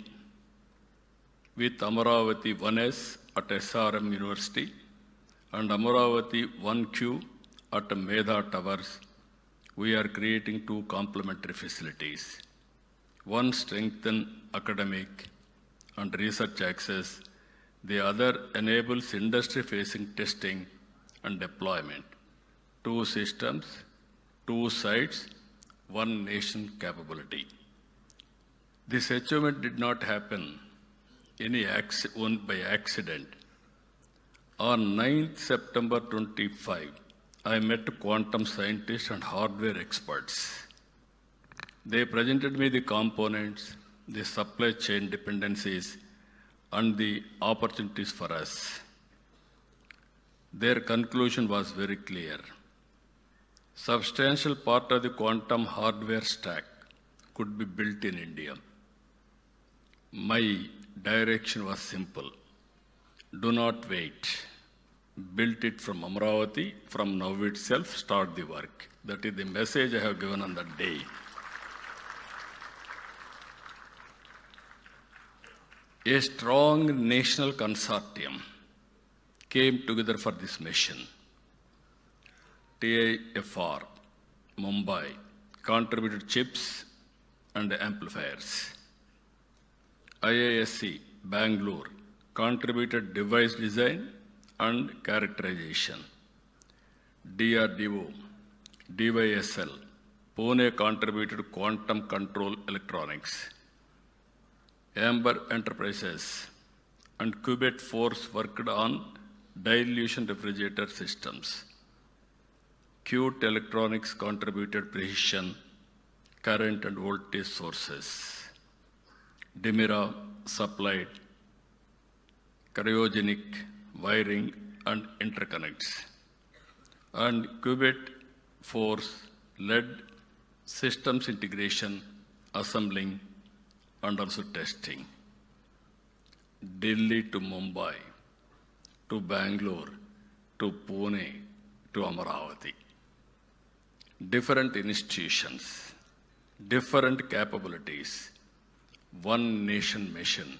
with Amaravati 1S at SRM University and Amaravati 1Q at Medha Towers, we are creating two complementary facilities. One strengthens academic and research access, the other enables industry-facing testing and deployment. Two systems, two sites, one nation capability. This achievement did not happen by accident. On 9th September 25, I met quantum scientists and hardware experts. They presented me the components, the supply chain dependencies, and the opportunities for us. Their conclusion was very clear. Substantial part of the quantum hardware stack could be built in India. My direction was simple. Do not wait. Build it from Amaravati, from now itself, start the work. That is the message I have given on that day. A strong national consortium came together for this mission. TIFR, Mumbai, contributed chips and amplifiers. IISc, Bangalore, contributed device design and characterization. DRDO, DYSL, Pune contributed quantum control electronics. Amber Enterprises and Qubit Force worked on dilution refrigerator systems. Qt Electronics contributed precision, current and voltage sources. Dimira supplied cryogenic wiring and interconnects. And Qubit Force led systems integration, assembling, and also testing. Delhi to Mumbai, to Bangalore, to Pune, to Amaravati. Different institutions, different capabilities, one nation mission.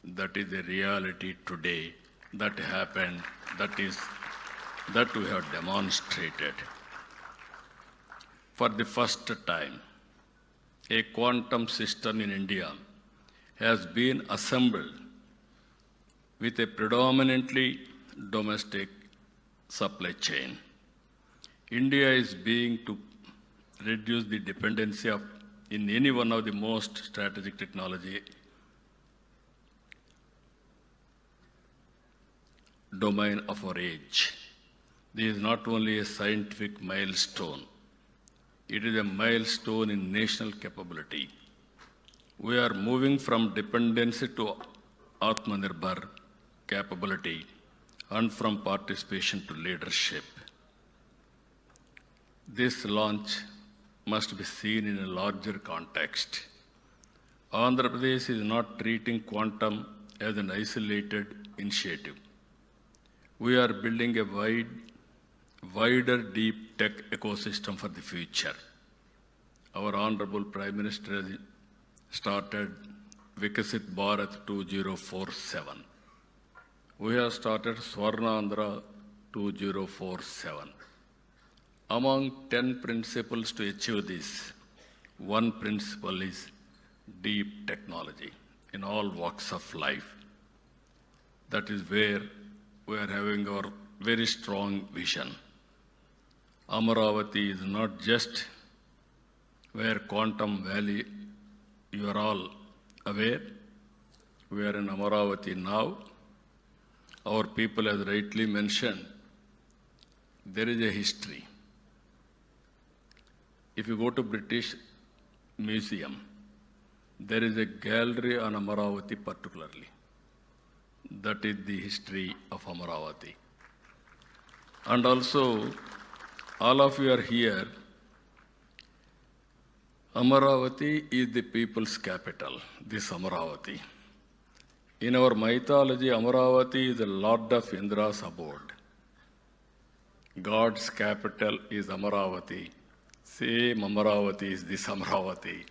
That is the reality today. That happened. That we have demonstrated. For the first time, a quantum system in India has been assembled with a predominantly domestic supply chain. India is being to reduce the dependency in any one of the most strategic technology domain of our age. This is not only a scientific milestone, it is a milestone in national capability. We are moving from dependency to Atmanirbhar capability and from participation to leadership. This launch must be seen in a larger context. Andhra Pradesh is not treating quantum as an isolated initiative. We are building a wider deep tech ecosystem for the future. Our Honorable Prime Minister has started Vikasit Bharat 2047. We have started Swarnandhra 2047. Among 10 principles to achieve this, one principle is deep technology in all walks of life. That is where we are having our very strong vision. Amaravati is not just where Quantum Valley, you are all aware, We are in Amaravati now. Our people, as rightly mentioned, there is a history. If you go to British Museum, there is a gallery on Amaravati particularly. That is the history of Amaravati. And also, all of you are here. Amaravati is the people's capital, this Amaravati. In our mythology, Amaravati is the Lord of Indra's abode. God's capital is Amaravati. Same Amaravati is this Amaravati.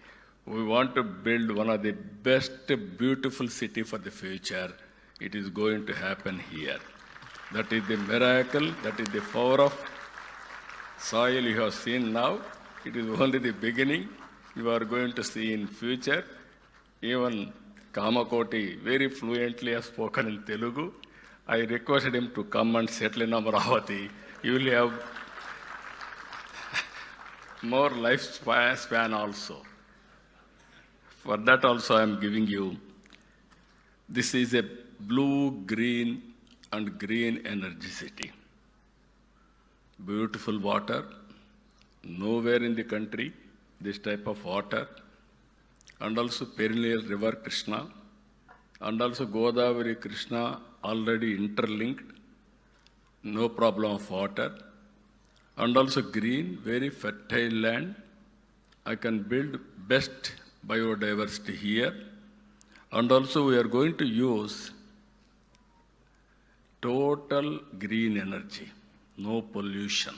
We want to build one of the best, beautiful city for the future. It is going to happen here. That is the miracle, that is the power of soil you have seen now. It is only the beginning. You are going to see in future. Even Kamakoti very fluently has spoken in Telugu. I requested him to come and settle in Amaravati. You will have more lifespan also. For that also I am giving you. This is a blue, green and green energy city. Beautiful water. Nowhere in the country this type of water. And also perennial river Krishna. And also Godavari Krishna already interlinked. No problem of water. And also green, very fertile land. I can build best biodiversity here. And also we are going to use total green energy, no pollution.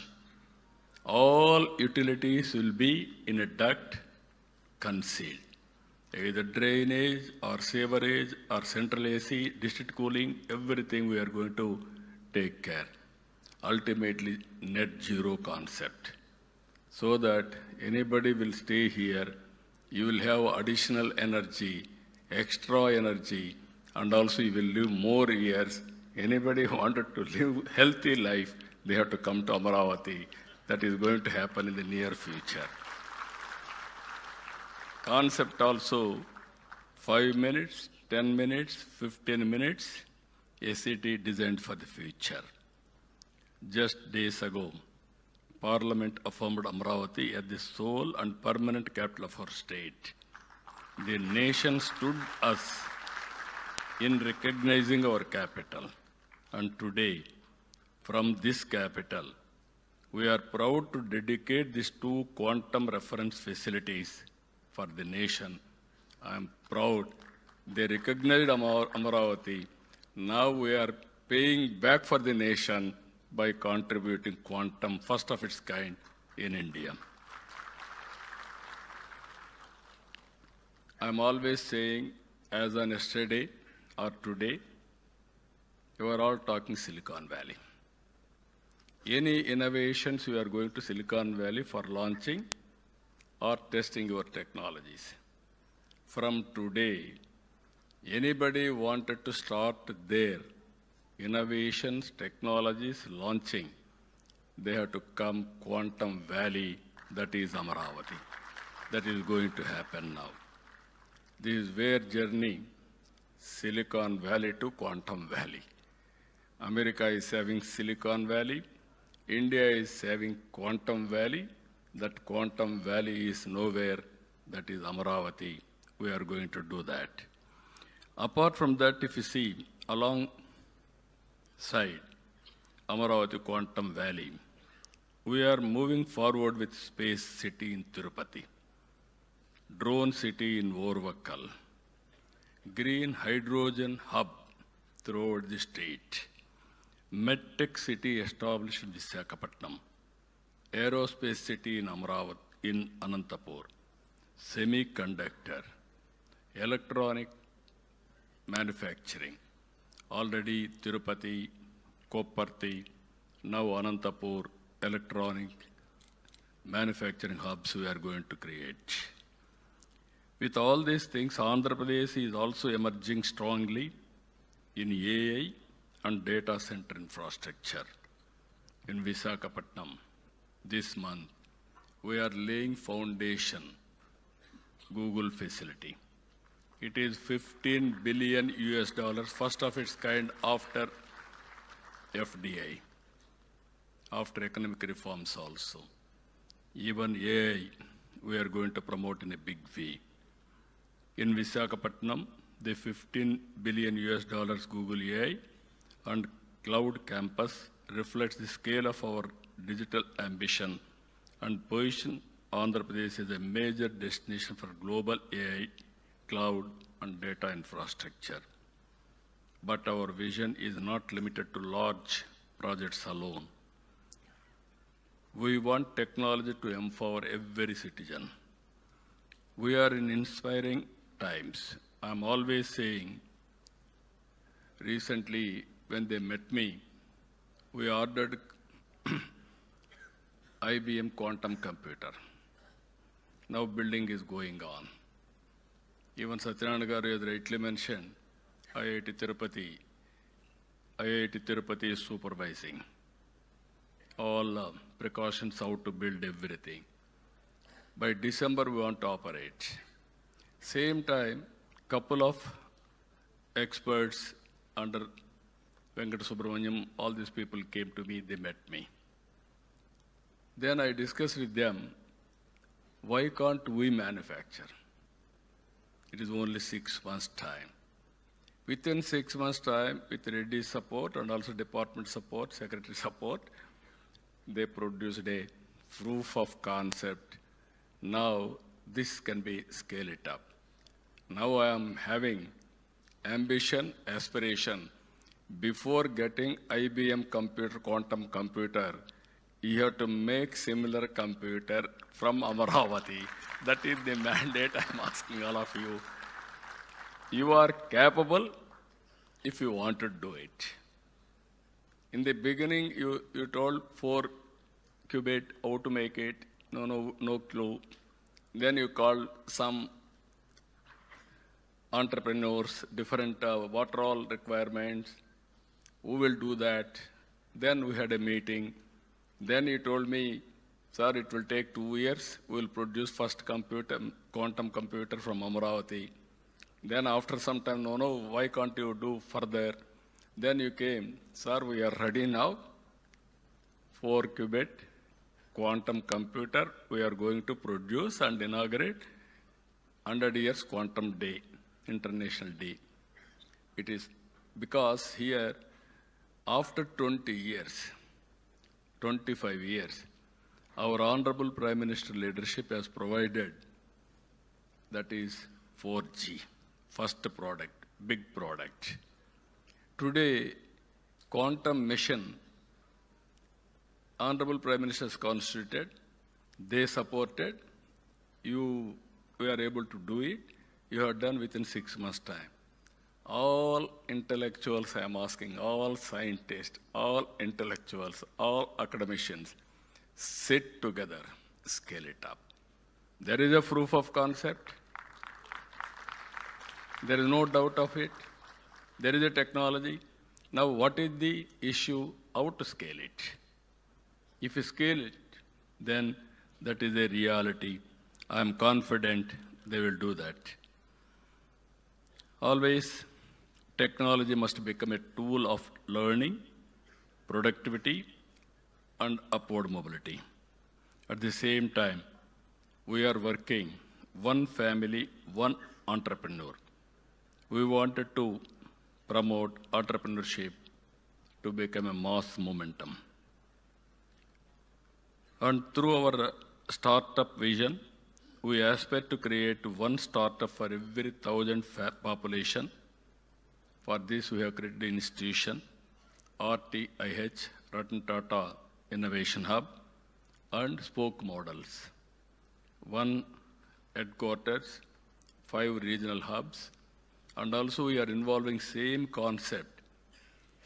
All utilities will be in a duct concealed. Either drainage or sewerage or central AC, district cooling, everything we are going to take care. Ultimately, net zero concept. So that anybody will stay here, you will have additional energy, extra energy, and also you will live more years. Anybody who wanted to live healthy life, they have to come to Amaravati. That is going to happen in the near future. Concept also 5 minutes, 10 minutes, 15 minutes, a city designed for the future. Just days ago, Parliament affirmed Amaravati as the sole and permanent capital of our state. The nation stood us in recognizing our capital. And today, from this capital, we are proud to dedicate these 2 quantum reference facilities for the nation. I am proud they recognized Amaravati. Now we are paying back for the nation by contributing quantum, first of its kind in India. I am always saying, as on yesterday or today, you are all talking Silicon Valley. Any innovations you are going to Silicon Valley for launching or testing your technologies. From today, anybody wanted to start their innovations, technologies, launching, they have to come Quantum Valley, that is Amaravati. That is going to happen now. This is where journey, Silicon Valley to Quantum Valley. America is having Silicon Valley. India is having Quantum Valley. That Quantum Valley is nowhere. That is Amaravati. We are going to do that. Apart from that, if you see along side, Amaravati Quantum Valley, we are moving forward with Space City in Tirupati, Drone City in Orvakkal, Green Hydrogen Hub throughout the state, MedTech City established in Visakhapatnam, Aerospace City in Amaravati, in Anantapur, Semiconductor, Electronic Manufacturing, already Tirupati, Kopparthi, now Anantapur, electronic manufacturing hubs we are going to create. With all these things, Andhra Pradesh is also emerging strongly in AI and data center infrastructure. In Visakhapatnam, this month, we are laying foundation, Google facility. It is 15 billion US dollars, first of its kind after FDI, after economic reforms also. Even AI, we are going to promote in a big way. In Visakhapatnam, the 15 billion US dollars Google AI and Cloud Campus reflects the scale of our digital ambition and position Andhra Pradesh as a major destination for global AI, cloud, and data infrastructure. But our vision is not limited to large projects alone. We want technology to empower every citizen. We are in inspiring times. I'm always saying, recently when they met me, we ordered IBM quantum computer. Now building is going on. Even Satyanarayana Garu has rightly mentioned, IIT Tirupati is supervising all precautions how to build everything. By December, we want to operate. Same time, couple of experts under Venkata Subramaniam, all these people came to me, they met me. Then I discussed with them, why can't we manufacture? It is only 6 months' time. Within 6 months' time, with ready support and also department support, secretary support, they produced a proof of concept. Now, this can be scale it up. Now I am having ambition, aspiration. Before getting IBM computer, quantum computer, you have to make similar computer from Amaravati. That is the mandate I'm asking all of you. You are capable if you want to do it. In the beginning, you told 4 qubit, how to make it, no clue. Then you called some entrepreneurs, different what are all requirements, who will do that. Then we had a meeting. Then he told me, sir, it will take 2 years. We will produce first quantum computer from Amaravati. Then after some time, no, why can't you do further? Then you came, sir, we are ready now. 4 qubit quantum computer we are going to produce and inaugurate 100 years quantum day, international day. It is because here, after 20 years, 25 years, our Honorable Prime Minister leadership has provided, that is 4G, first product, big product. Today, quantum mission, Honorable Prime Minister has constituted, they supported, we are able to do it, you have done within 6 months' time. All intellectuals, I am asking, all scientists, all intellectuals, all academicians, sit together, scale it up. There is a proof of concept. There is no doubt of it. There is a technology. Now, what is the issue? How to scale it? If you scale it, then that is a reality. I am confident they will do that. Always, technology must become a tool of learning, productivity, and upward mobility. At the same time, we are working one family, one entrepreneur. We wanted to promote entrepreneurship to become a mass momentum. And through our startup vision, we aspire to create one startup for every 1,000 population. For this, we have created an institution, RTIH, Ratan Tata Innovation Hub, and spoke models. 1 headquarters, 5 regional hubs, and also we are involving same concept.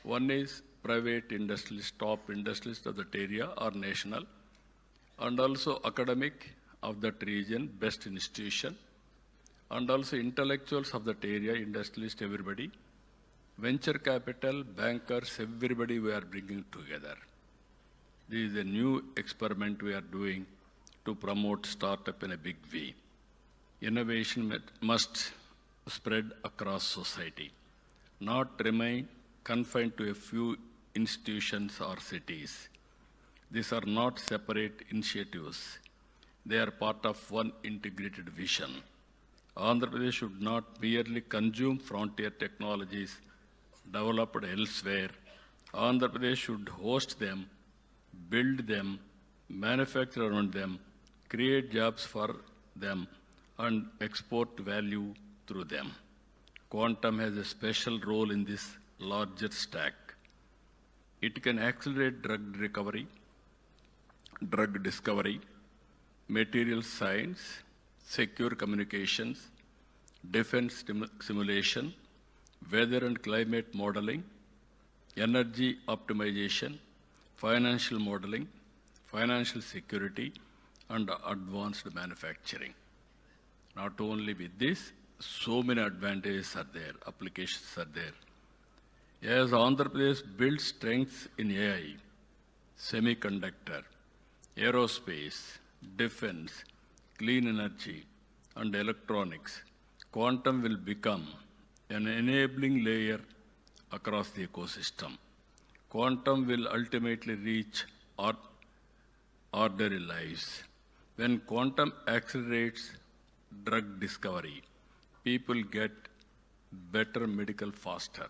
One is private industrialists, top industrialists of that area or national, and also academic of that region, best institution, and also intellectuals of that area, industrialists, everybody, venture capital, bankers, everybody we are bringing together. This is a new experiment we are doing to promote startup in a big way. Innovation must spread across society, not remain confined to a few institutions or cities. These are not separate initiatives. They are part of one integrated vision. Andhra Pradesh should not merely consume frontier technologies developed elsewhere. Andhra Pradesh should host them, build them, manufacture around them, create jobs for them, and export value through them. Quantum has a special role in this larger stack. It can accelerate drug recovery, drug discovery, material science, secure communications, defense simulation, weather and climate modeling, energy optimization, financial modeling, financial security, and advanced manufacturing. Not only with this, so many advantages are there, applications are there. As Andhra Pradesh builds strengths in AI, semiconductor, aerospace, defense, clean energy, and electronics, quantum will become an enabling layer across the ecosystem. Quantum will ultimately reach ordinary lives. When quantum accelerates drug discovery, people get better medical faster.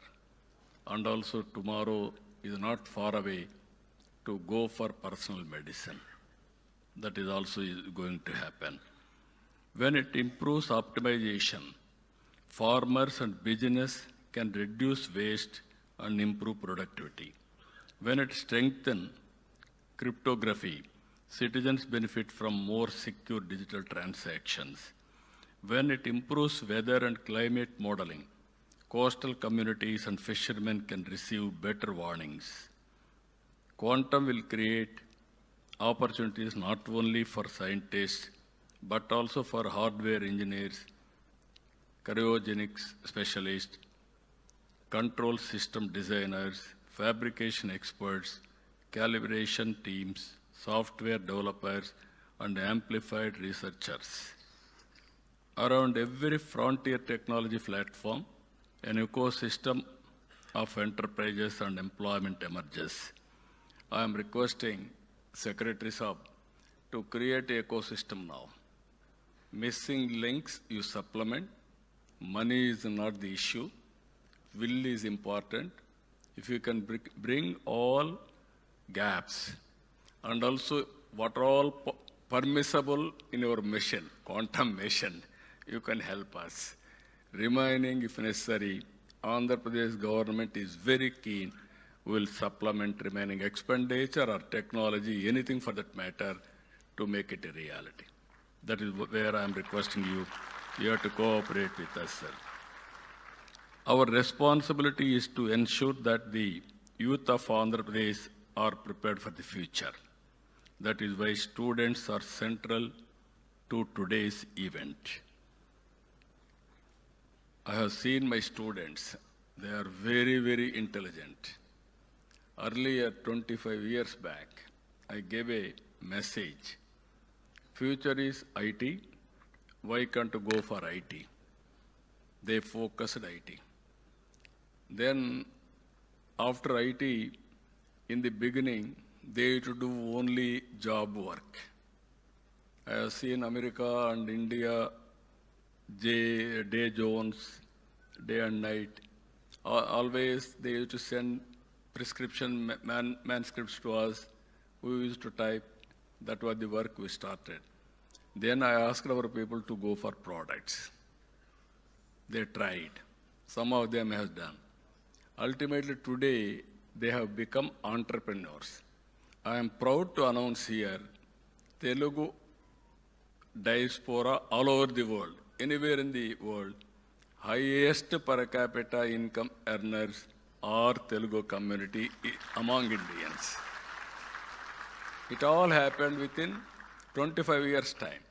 And also tomorrow is not far away to go for personal medicine. That is also going to happen. When it improves optimization, farmers and business can reduce waste and improve productivity. When it strengthens cryptography, citizens benefit from more secure digital transactions. When it improves weather and climate modeling, coastal communities and fishermen can receive better warnings. Quantum will create opportunities not only for scientists, but also for hardware engineers, cryogenics specialists, control system designers, fabrication experts, calibration teams, software developers, and amplified researchers. Around every frontier technology platform, an ecosystem of enterprises and employment emerges. I am requesting Secretary Saab to create an ecosystem now. Missing links you supplement. Money is not the issue. Will is important. If you can bring all gaps and also what are all permissible in your mission, quantum mission, you can help us. Remaining, if necessary, Andhra Pradesh government is very keen. We will supplement remaining expenditure or technology, anything for that matter, to make it a reality. That is where I am requesting you. You have to cooperate with us, sir. Our responsibility is to ensure that the youth of Andhra Pradesh are prepared for the future. That is why students are central to today's event. I have seen my students. They are very, very intelligent. Earlier, 25 years back, I gave a message. Future is IT. Why can't you go for IT? They focused IT. Then, after IT, in the beginning, they used to do only job work. I have seen America and India, day zones, day and night. Always they used to send prescription manuscripts to us. We used to type. That was the work we started. Then I asked our people to go for products. They tried. Some of them have done. Ultimately today, they have become entrepreneurs. I am proud to announce here, Telugu diaspora all over the world, anywhere in the world, highest per capita income earners are Telugu community among Indians. It all happened within 25 years' time.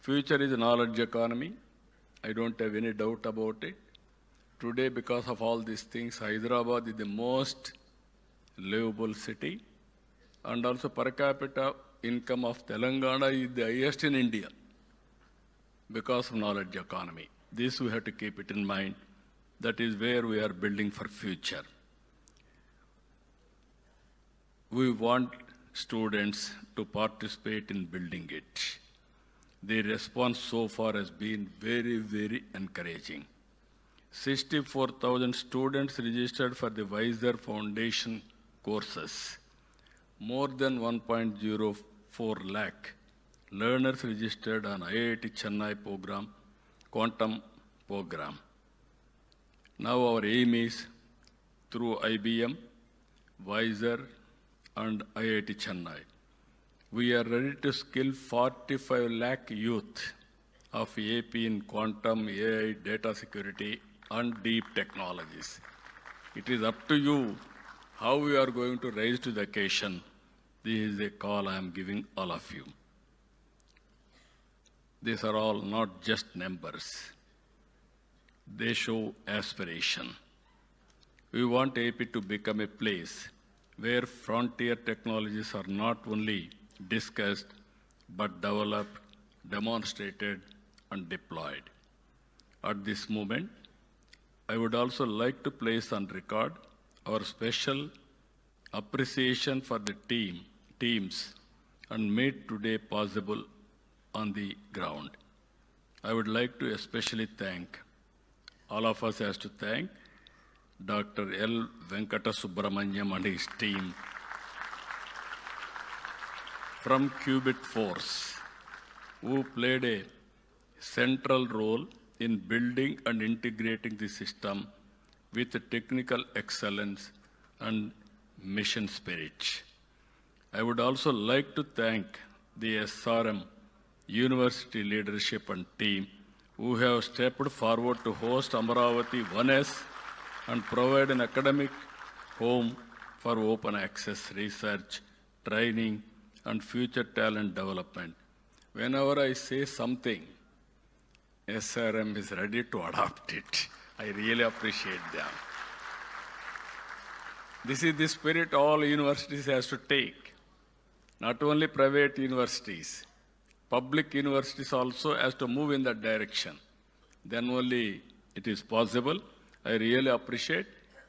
Future is a knowledge economy. I don't have any doubt about it. Today, because of all these things, Hyderabad is the most livable city, and also per capita income of Telangana is the highest in India because of knowledge economy. This we have to keep it in mind. That is where we are building for future. We want students to participate in building it. The response so far has been very, very encouraging. 64,000 students registered for the Wiser Foundation courses. More than 1.04 lakh learners registered on IIT Chennai program, quantum program. Now our aim is through IBM, Wiser, and IIT Chennai. We are ready to skill 45 lakh youth of AP in quantum, AI, data security, and deep technologies. It is up to you how we are going to rise to the occasion. This is a call I am giving all of you. These are all not just numbers. They show aspiration. We want AP to become a place where frontier technologies are not only discussed, but developed, demonstrated, and deployed. At this moment, I would also like to place on record our special appreciation for the teams and made today possible on the ground. I would like to especially thank, all of us has to thank Dr. L. Venkata Subramanyam and his team from Qubit Force, who played a central role in building and integrating the system with technical excellence and mission spirit. I would also like to thank the SRM University leadership and team who have stepped forward to host Amaravati 1S and provide an academic home for open access research, training, and future talent development. Whenever I say something, SRM is ready to adopt it. I really appreciate them. This is the spirit all universities has to take. Not only private universities, public universities also has to move in that direction. Then only it is possible. I really appreciate.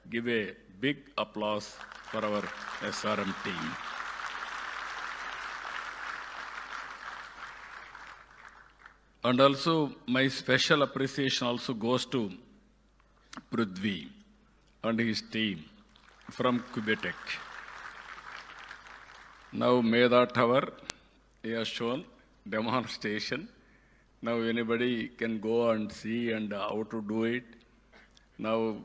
Give a big applause for our SRM team. And also my special appreciation also goes to Prithvi and his team from Quebec. Now Meda Tower, he has shown demonstration. Now anybody can go and see and how to do it. Now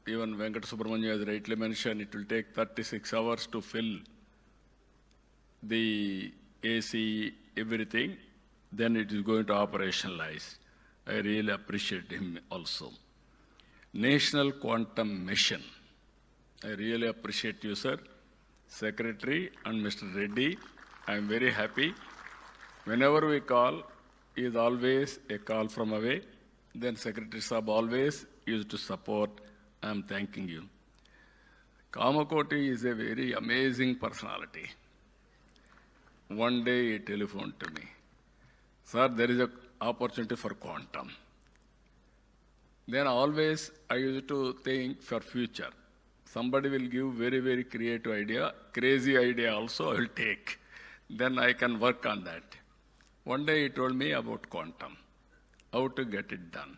even Venkata Subramanya has rightly mentioned, it will take 36 hours to fill the AC, everything. Then it is going to operationalize. I really appreciate him also. National Quantum Mission. I really appreciate you, sir. Secretary and Mr. Reddy, I am very happy. Whenever we call, is always a call from away. Then Secretary Saab always used to support. I am thanking you. Kamakoti is a very amazing personality. One day he telephoned to me. Sir, there is an opportunity for quantum. Then always I used to think for future. Somebody will give very, very creative idea, crazy idea also I will take. Then I can work on that. One day he told me about quantum, how to get it done.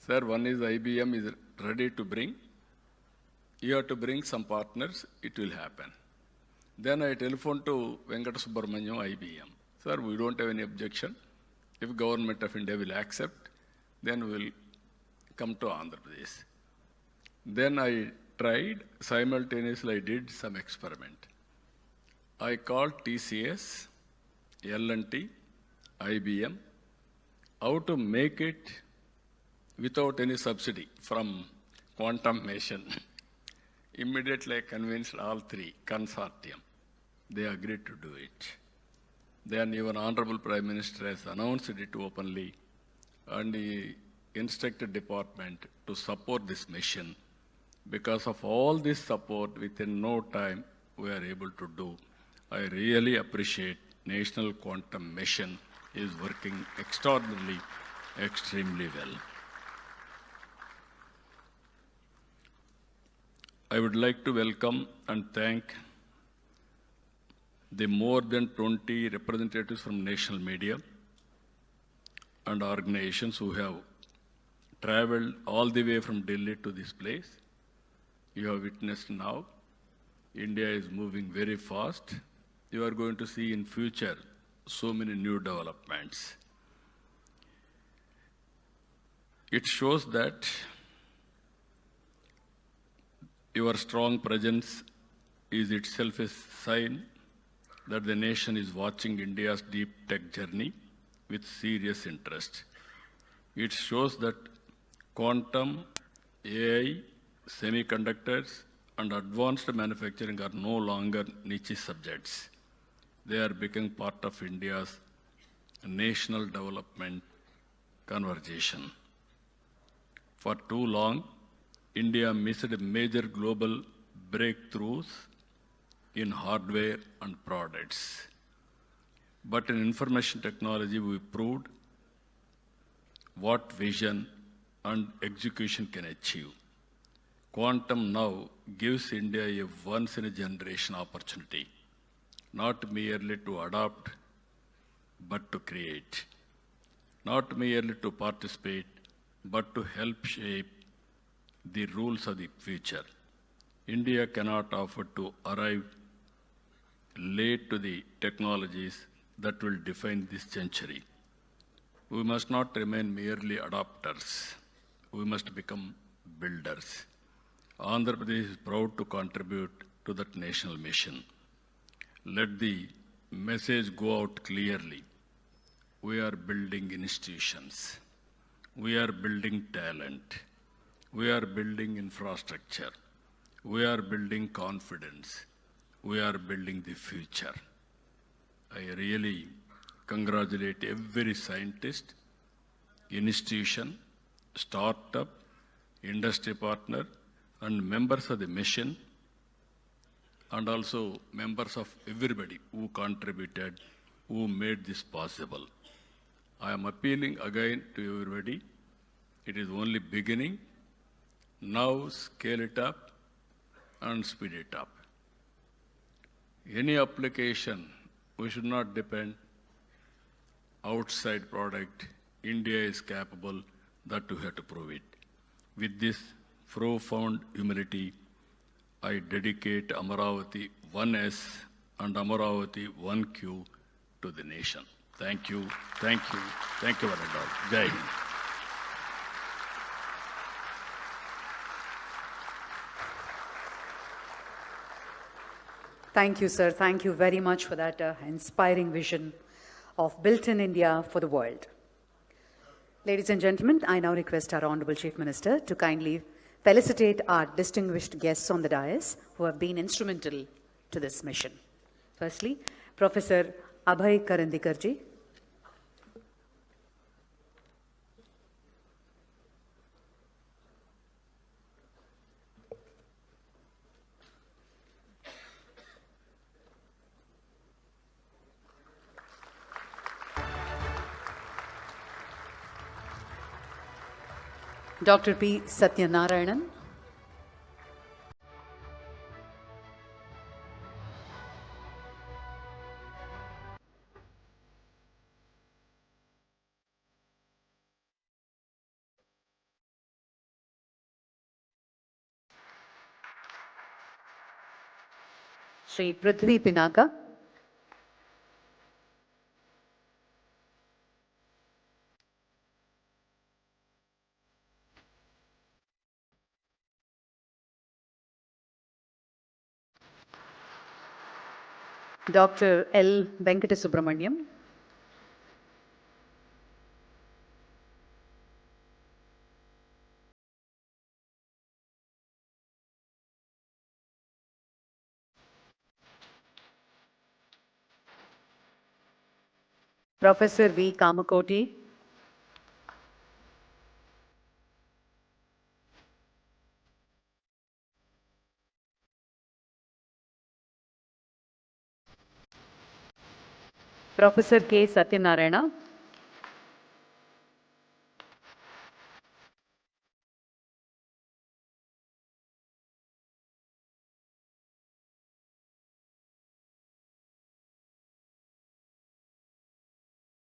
Sir, one is IBM is ready to bring. You have to bring some partners, it will happen. Then I telephoned to Venkata Subramanyam, IBM. Sir, we don't have any objection. If Government of India will accept, then we will come to Andhra Pradesh. Then I tried, simultaneously I did some experiment. I called TCS, L&T, IBM, how to make it without any subsidy from quantum mission. Immediately I convinced all three, consortium. They agreed to do it. Then even Honorable Prime Minister has announced it openly and he instructed department to support this mission. Because of all this support, within no time, we are able to do. I really appreciate National Quantum Mission is working extraordinarily extremely well. I would like to welcome and thank the more than 20 representatives from national media and organizations who have traveled all the way from Delhi to this place. You have witnessed now, India is moving very fast. You are going to see in future so many new developments. It shows that your strong presence is itself a sign that the nation is watching India's deep tech journey with serious interest. It shows that quantum, AI, semiconductors, and advanced manufacturing are no longer niche subjects. They are becoming part of India's national development conversation. For too long, India missed major global breakthroughs in hardware and products. But in information technology, we proved what vision and execution can achieve. Quantum now gives India a once-in-a-generation opportunity, not merely to adopt, but to create. Not merely to participate, but to help shape the rules of the future. India cannot afford to arrive late to the technologies that will define this century. We must not remain merely adopters. We must become builders. Andhra Pradesh is proud to contribute to that national mission. Let the message go out clearly. We are building institutions. We are building talent. We are building infrastructure. We are building confidence. We are building the future. I really congratulate every scientist, institution, startup, industry partner, and members of the mission, and also members of everybody who contributed, who made this possible. I am appealing again to everybody. It is only beginning. Now scale it up and speed it up. Any application, we should not depend outside product. India is capable, that we have to prove it. With this profound humility, I dedicate Amaravati 1S and Amaravati 1Q to the nation. Thank you, thank you, thank you very much. Jai Hind. Thank you, sir. Thank you very much for that inspiring vision of Built in India for the world. Ladies and gentlemen, I now request our Honorable Chief Minister to kindly felicitate our distinguished guests on the dais who have been instrumental to this mission. Firstly, Professor Abhay Karandikarji. Dr. P. Satyanarayanan. Sri Prithvi Pinaka. Dr. L. Venkatesubramaniam. Professor V. Kamakoti. Professor K. Satyanarayana.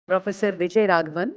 Professor Vijay Raghavan,